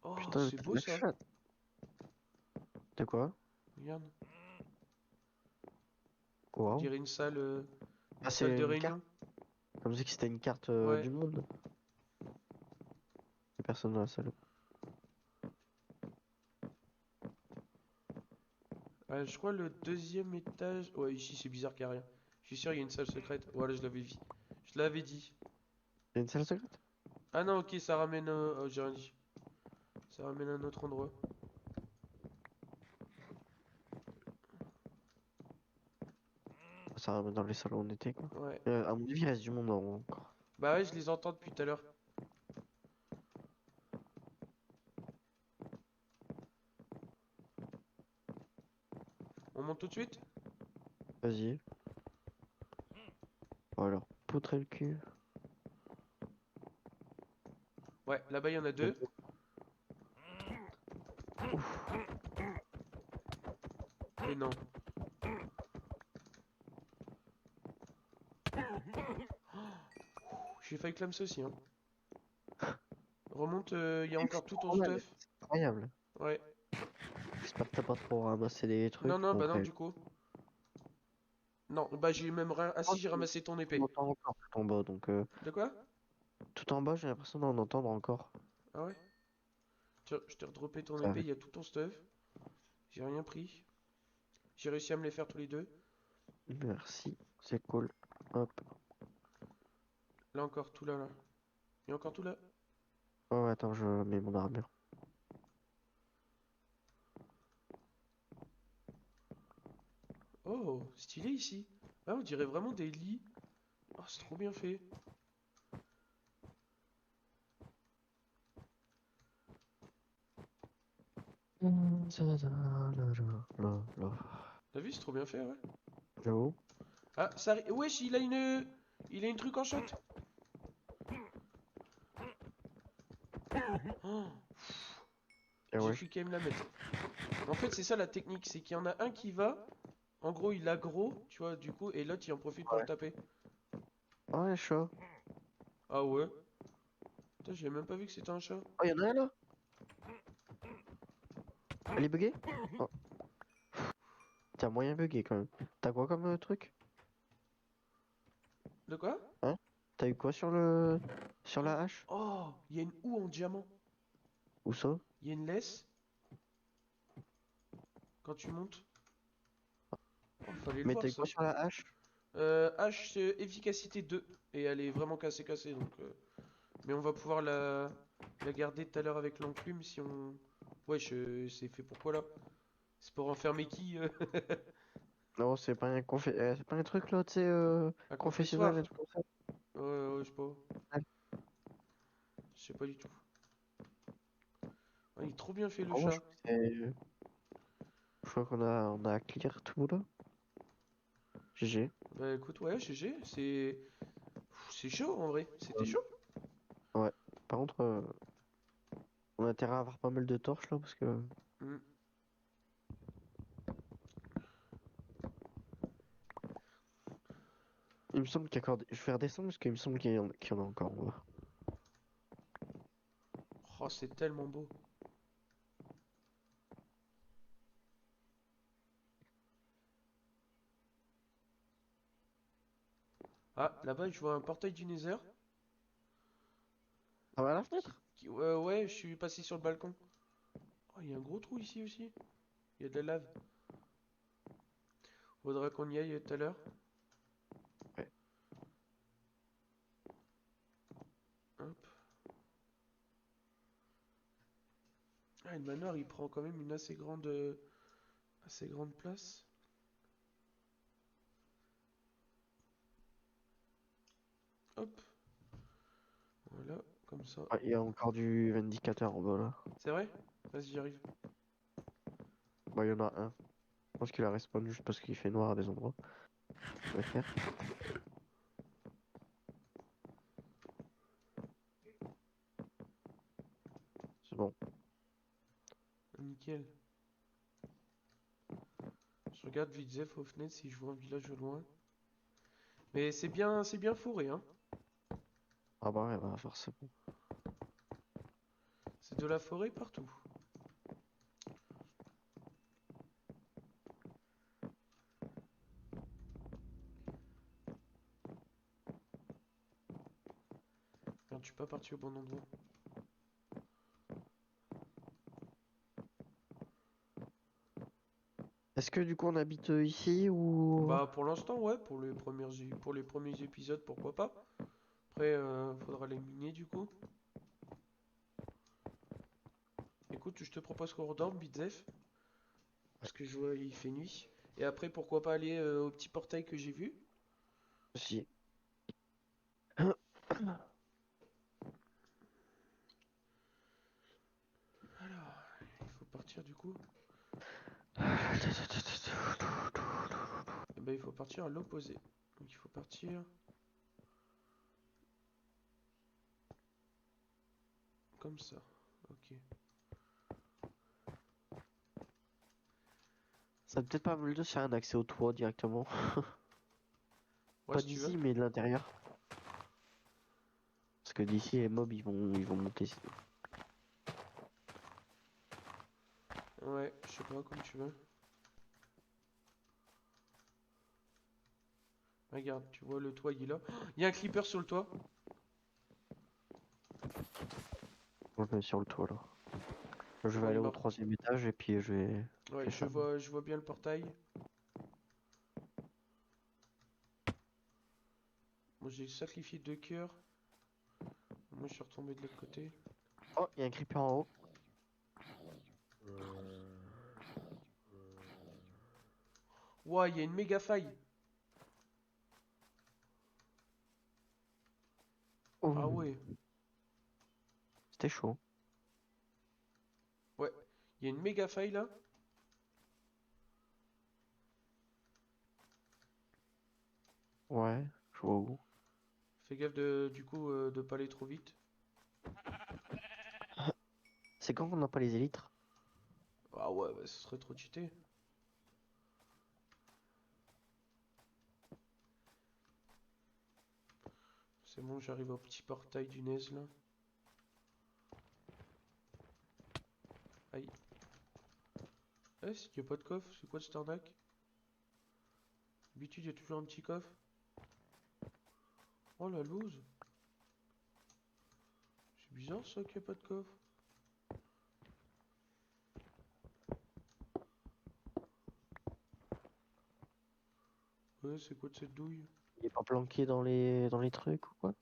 Speaker 1: Oh,
Speaker 2: Putain,
Speaker 1: c'est beau
Speaker 2: black
Speaker 1: ça.
Speaker 2: shot. De quoi?
Speaker 1: Regarde, on
Speaker 2: Waouh.
Speaker 1: dirait une
Speaker 2: Ah,
Speaker 1: salle
Speaker 2: c'est
Speaker 1: de
Speaker 2: une carte.
Speaker 1: réunion.
Speaker 2: Comme si c'était une carte
Speaker 1: Ouais.
Speaker 2: du monde. Il y a personne dans la salle.
Speaker 1: Je crois le deuxième étage. Ouais, ici c'est bizarre qu'il n'y a rien. Je suis sûr il y a une salle secrète. Voilà, je l'avais vu. Je l'avais dit.
Speaker 2: Il y a une salle secrète?
Speaker 1: Ah non, ok, ça ramène. Oh, j'ai rien dit. Ça ramène à un autre endroit.
Speaker 2: Ça ramène dans les salles où on était quoi.
Speaker 1: Ouais.
Speaker 2: À mon avis, il reste du monde encore.
Speaker 1: Bah ouais, je les entends depuis tout à l'heure. On monte tout de suite?
Speaker 2: Vas-y. Oh, alors, poutrer le cul.
Speaker 1: Ouais, là-bas il y en a deux.
Speaker 2: Ouf.
Speaker 1: Mais non. J'ai failli clamser aussi, hein. Remonte, il y a encore tout ton
Speaker 2: Oh,
Speaker 1: stuff.
Speaker 2: c'est incroyable.
Speaker 1: Ouais.
Speaker 2: J'espère que t'as pas trop ramassé des
Speaker 1: Non,
Speaker 2: trucs.
Speaker 1: non,
Speaker 2: Bon,
Speaker 1: bah non,
Speaker 2: après,
Speaker 1: du coup. Non, bah j'ai même rien. Ah
Speaker 2: oh,
Speaker 1: si, j'ai ramassé ton
Speaker 2: on
Speaker 1: épée.
Speaker 2: entend encore tout en bas. Donc,
Speaker 1: De quoi?
Speaker 2: tout en bas, j'ai l'impression d'en entendre encore.
Speaker 1: Ah ouais? Tiens, je t'ai redroppé ton
Speaker 2: Ça
Speaker 1: épée,
Speaker 2: arrive.
Speaker 1: il y a tout ton stuff. J'ai rien pris. J'ai réussi à me les faire tous les deux.
Speaker 2: Merci. C'est cool. Hop.
Speaker 1: Là encore, tout là, là. Il y a encore tout là.
Speaker 2: Oh, attends, je mets mon armure.
Speaker 1: Oh, stylé ici. Ah, on dirait vraiment des lits. Oh, c'est trop bien fait. T'as vu, c'est trop bien fait, ouais.
Speaker 2: J'avoue.
Speaker 1: Ah, wesh, il a une. Il a une truc en shot. Oh,
Speaker 2: Et
Speaker 1: j'ai
Speaker 2: ouais.
Speaker 1: cru qu'elle me la mettre. En fait, c'est ça la technique, c'est qu'il y en a un qui va. En gros, il aggro, tu vois, du coup, et l'autre il en profite pour le
Speaker 2: Ouais.
Speaker 1: taper.
Speaker 2: Ouais, chaud.
Speaker 1: Ah ouais? Putain, j'ai même pas vu que c'était un chat.
Speaker 2: Oh, y'en a un là? Elle est buggée? Oh, t'as moyen buggé quand même. T'as quoi comme truc?
Speaker 1: De quoi?
Speaker 2: Hein? T'as eu quoi sur le... sur la hache?
Speaker 1: Oh, il y a une houe en diamant.
Speaker 2: Où ça?
Speaker 1: Il y a une laisse quand tu montes. Oh, fallait le
Speaker 2: Mais
Speaker 1: voir
Speaker 2: t'as eu
Speaker 1: ça.
Speaker 2: quoi sur la hache?
Speaker 1: H efficacité 2. Et elle est vraiment cassée donc. Mais on va pouvoir la garder tout à l'heure avec l'enclume si on. Ouais, c'est fait pourquoi là? C'est pour enfermer qui
Speaker 2: Non, c'est pas un c'est pas un truc là, tu sais,
Speaker 1: Un
Speaker 2: confessionnal,
Speaker 1: confessoir?
Speaker 2: un truc comme ça.
Speaker 1: Ouais, ouais, je sais pas.
Speaker 2: Ouais.
Speaker 1: Je sais pas du tout. Ah, il est trop bien fait le
Speaker 2: Ah ouais,
Speaker 1: chat.
Speaker 2: je crois on a clear tout là. GG.
Speaker 1: Bah écoute, ouais, GG, c'est chaud en vrai. C'était
Speaker 2: Euh,
Speaker 1: chaud.
Speaker 2: ouais. Par contre, on a intérêt à avoir pas mal de torches là parce que
Speaker 1: Hmm.
Speaker 2: il me semble qu'il y a encore je vais redescendre parce qu'il me semble qu'il y en a encore en bas.
Speaker 1: Oh, c'est tellement beau. Ah, là-bas, je vois un portail du Nether.
Speaker 2: Ah bah à la fenêtre?
Speaker 1: Ouais, je suis passé sur le balcon. Oh, il y a un gros trou ici aussi. Il y a de la lave. Faudra qu'on y aille tout à l'heure.
Speaker 2: Ouais.
Speaker 1: Hop. Ah, le manoir, il prend quand même une assez grande place. Hop, voilà, comme ça.
Speaker 2: Ah, il y a encore du vindicateur en bas là.
Speaker 1: C'est vrai? Vas-y, j'arrive.
Speaker 2: Bah il y en a un. Je pense qu'il a respawn juste parce qu'il fait noir à des endroits. Je vais faire. C'est bon.
Speaker 1: Nickel. Je regarde vite fait aux fenêtres si je vois un village au loin. Mais c'est bien fourré, hein.
Speaker 2: Ah bah ouais, bah forcément.
Speaker 1: C'est de la forêt partout. Merde, je suis pas parti au bon endroit.
Speaker 2: Est-ce que du coup on habite ici ou...
Speaker 1: Bah pour l'instant ouais, pour les premiers épisodes pourquoi pas. Après faudra les miner du coup. Écoute, je te propose qu'on redorme, Bitzef, parce que je vois il fait nuit. Et après pourquoi pas aller au petit portail que j'ai vu.
Speaker 2: Si.
Speaker 1: Alors, il faut partir du coup. Et ben il faut partir à l'opposé. Donc il faut partir comme ça. Ok.
Speaker 2: Ça peut-être pas mal de se faire un accès au toit directement.
Speaker 1: Ouais
Speaker 2: Pas
Speaker 1: si tu veux.
Speaker 2: d'ici mais de l'intérieur. Parce que d'ici les mobs ils vont monter sinon.
Speaker 1: Ouais, je sais pas comme tu veux. Regarde, tu vois le toit il est là. Il y a un creeper sur le toit.
Speaker 2: On le met sur le toit là. Je vais
Speaker 1: Bon il
Speaker 2: aller au
Speaker 1: m'a.
Speaker 2: troisième étage et puis je
Speaker 1: Ouais,
Speaker 2: vais faire.
Speaker 1: je vois bien le portail. Moi j'ai sacrifié 2 cœurs. Moi je suis retombé de l'autre côté.
Speaker 2: Oh, il y a un creeper en haut.
Speaker 1: Ouah, il y a une méga faille. Ah
Speaker 2: Oh,
Speaker 1: ouais.
Speaker 2: c'était chaud.
Speaker 1: Ouais. Il y a une méga faille là.
Speaker 2: Ouais, je vois où.
Speaker 1: Fais gaffe du coup de pas aller trop vite.
Speaker 2: C'est quand qu'on n'a pas les élytres?
Speaker 1: Ah ouais, bah, ce serait trop cheaté. C'est bon, j'arrive au petit portail du Nez là. Aïe. Eh, c'est qu'il n'y a pas de coffre, c'est quoi cette arnaque? D'habitude, il y a toujours un petit coffre. Oh la loose. C'est bizarre ça qu'il n'y a pas de coffre. Ouais, c'est quoi de cette douille?
Speaker 2: Il est pas planqué dans les trucs ou quoi?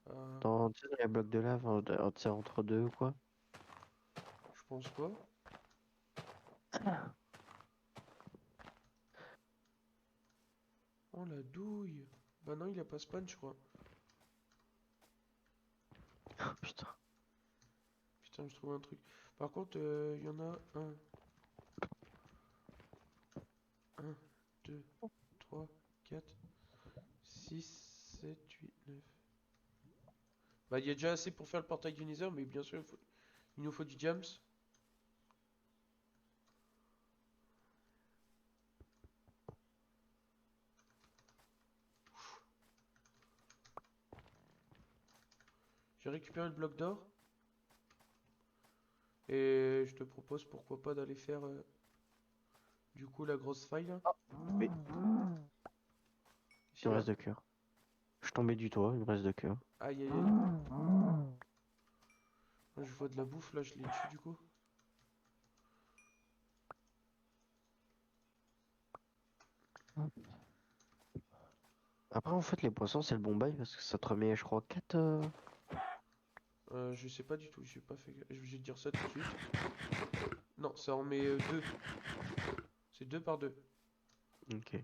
Speaker 1: Euh,
Speaker 2: Tu sais, dans les blocs de lave, tu sais, entre deux ou quoi?
Speaker 1: je pense pas. Oh la douille. Bah non, il a pas spawn, je crois.
Speaker 2: Putain.
Speaker 1: Putain, je trouve un truc. Par contre, il y en a un, 2, 3, 4, 6, 7, 8, 9. Bah, il y a déjà assez pour faire le portail du Nether, mais bien sûr, il nous faut du Jams. J'ai récupéré le bloc d'or. Et je te propose pourquoi pas d'aller faire du coup la grosse faille là.
Speaker 2: Mais il
Speaker 1: Ici
Speaker 2: me
Speaker 1: là.
Speaker 2: reste 2 cœurs. Je suis tombé du toit, il me reste 2 cœurs.
Speaker 1: Aïe aïe aïe. Moi, je vois de la bouffe là, je l'ai tué du coup.
Speaker 2: Après, en fait, les poissons, c'est le bon bail parce que ça te remet, je crois, 4.
Speaker 1: Je sais pas du tout, j'ai pas fait. Je vais te dire ça tout de suite. Non, ça en met 2. C'est 2 par 2.
Speaker 2: Ok.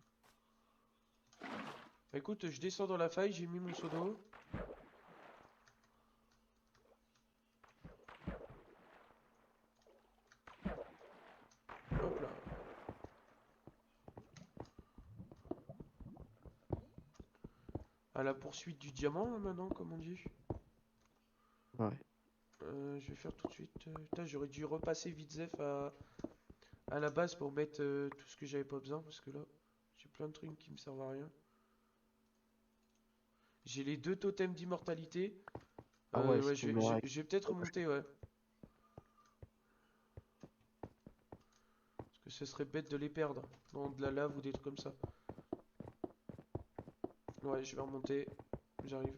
Speaker 1: Bah, écoute, je descends dans la faille, j'ai mis mon seau d'eau. Hop là. À la poursuite du diamant, hein, maintenant, comme on dit.
Speaker 2: Ouais.
Speaker 1: je vais faire tout de suite. Putain, j'aurais dû repasser vite zef à la base pour mettre tout ce que j'avais pas besoin parce que là, j'ai plein de trucs qui me servent à rien. J'ai les deux totems d'immortalité.
Speaker 2: Ah ouais,
Speaker 1: Ouais,
Speaker 2: c'est une miracle.
Speaker 1: je vais peut-être remonter, ouais. Parce que ce serait bête de les perdre dans de la lave ou des trucs comme ça. Ouais, je vais remonter. J'arrive.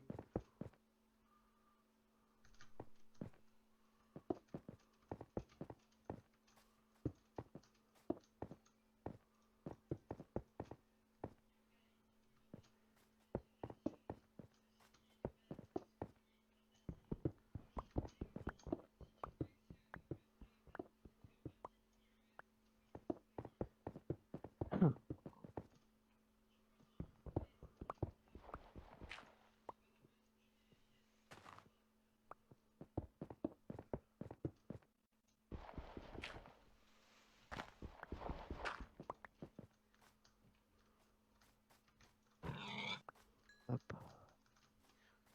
Speaker 2: Hop.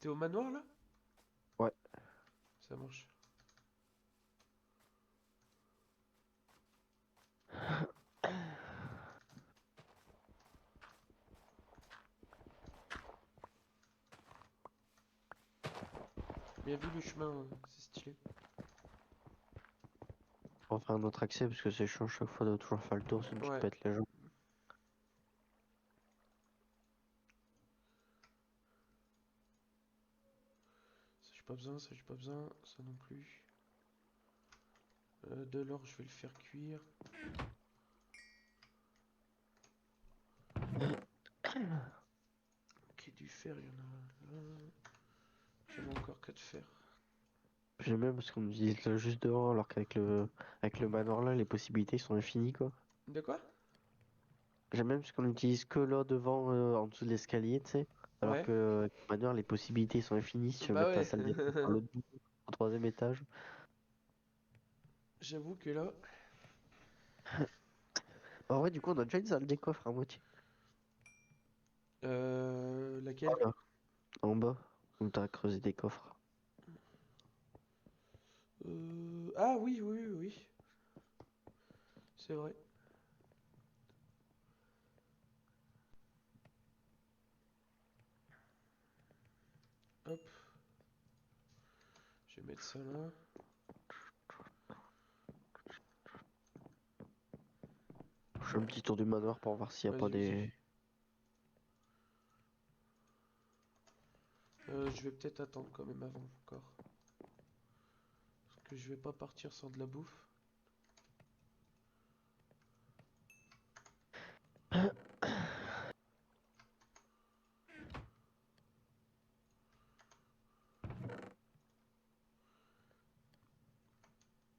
Speaker 1: T'es au manoir là?
Speaker 2: Ouais.
Speaker 1: Ça marche. Bien vu le chemin, c'est stylé.
Speaker 2: On va faire un autre accès parce que c'est chiant chaque fois de toujours faire le tour, sinon tu te
Speaker 1: Ouais.
Speaker 2: pètes les jambes.
Speaker 1: Ça j'ai pas besoin, ça j'ai pas besoin, ça non plus. De l'or, je vais le faire cuire. Ok, du fer, il y en a là. J'avais encore 4 fer.
Speaker 2: J'aime bien parce qu'on utilise là juste devant alors avec le manoir là, les possibilités sont infinies quoi.
Speaker 1: De quoi?
Speaker 2: J'aime bien parce qu'on utilise que là devant en dessous de l'escalier, tu sais. Alors
Speaker 1: Ouais.
Speaker 2: que avec le manoir, les possibilités sont infinies si tu veux
Speaker 1: Bah
Speaker 2: mettre ta
Speaker 1: ouais.
Speaker 2: salle des fêtes par l'autre bout, au troisième étage.
Speaker 1: J'avoue que là.
Speaker 2: En vrai, du coup, on a déjà une salle des coffres à moitié.
Speaker 1: Laquelle?
Speaker 2: Voilà. En bas, où t'as creusé des coffres.
Speaker 1: Ah oui, oui, oui, oui. C'est vrai. Hop, je vais mettre ça là.
Speaker 2: Je fais un petit tour du manoir pour voir s'il n'y a pas
Speaker 1: Vas-y, vas-y.
Speaker 2: des...
Speaker 1: Je vais peut-être attendre quand même avant encore. Parce que je vais pas partir sans de la bouffe.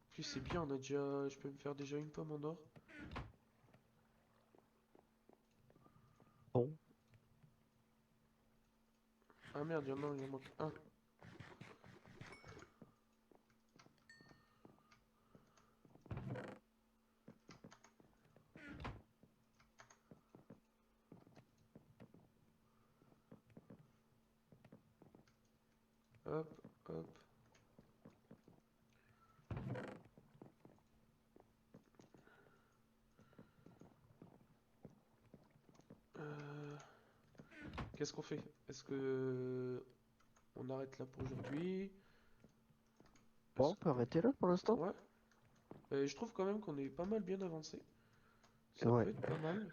Speaker 1: En plus, c'est bien, on a déjà. Je peux me faire déjà une pomme en or.
Speaker 2: Bon.
Speaker 1: Ah merde, il en manque un. Hop, hop. Euh, Qu'est-ce qu'on fait? Est-ce que on arrête là pour aujourd'hui?
Speaker 2: Bon,
Speaker 1: Est-ce
Speaker 2: on peut
Speaker 1: que...
Speaker 2: arrêter là pour l'instant?
Speaker 1: Ouais. Je trouve quand même qu'on est pas mal bien avancé. Ça
Speaker 2: Ouais.
Speaker 1: peut être pas mal.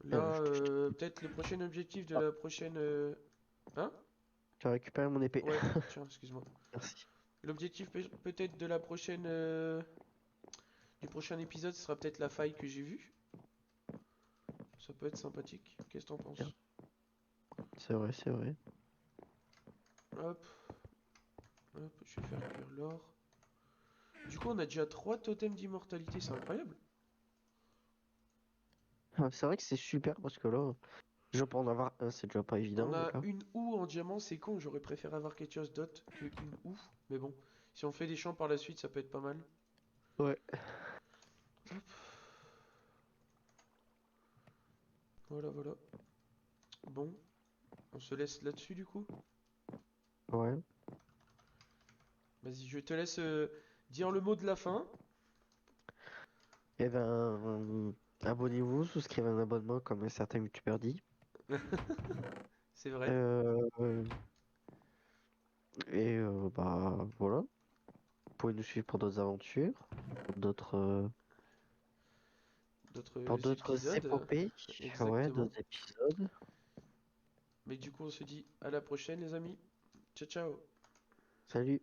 Speaker 1: Là,
Speaker 2: Tiens,
Speaker 1: peut-être le prochain objectif de la prochaine... Hein?
Speaker 2: tu as récupéré mon épée.
Speaker 1: Ouais, tiens, excuse-moi.
Speaker 2: Merci.
Speaker 1: L'objectif peut-être de la prochaine... du prochain épisode, ce sera peut-être la faille que j'ai vue. Ça peut être sympathique. Qu'est-ce que t'en
Speaker 2: Tiens,
Speaker 1: penses?
Speaker 2: c'est vrai, c'est vrai.
Speaker 1: Hop, hop, je vais faire cuire l'or. Du coup, on a déjà 3 totems d'immortalité, c'est incroyable.
Speaker 2: Ouais, c'est vrai que c'est super parce que là, déjà pour en avoir un, c'est déjà pas
Speaker 1: On
Speaker 2: évident
Speaker 1: a
Speaker 2: déjà.
Speaker 1: une houe en diamant, c'est con, j'aurais préféré avoir quelque chose d'autre qu'une houe. Mais bon, si on fait des champs par la suite, ça peut être pas mal.
Speaker 2: Ouais.
Speaker 1: Voilà, voilà. Bon, on se laisse là-dessus du coup.
Speaker 2: Ouais.
Speaker 1: Vas-y, je te laisse dire le mot de la fin.
Speaker 2: Eh ben, abonnez-vous, souscrivez un abonnement comme certains youtubeurs disent.
Speaker 1: C'est vrai.
Speaker 2: Euh, bah voilà. Vous pouvez nous suivre pour d'autres aventures, pour pour
Speaker 1: D'autres
Speaker 2: d'autres
Speaker 1: épisodes.
Speaker 2: épopées. Ouais,
Speaker 1: Exactement.
Speaker 2: d'autres épisodes.
Speaker 1: Mais du coup, on se dit à la prochaine, les amis. Ciao, ciao.
Speaker 2: Salut.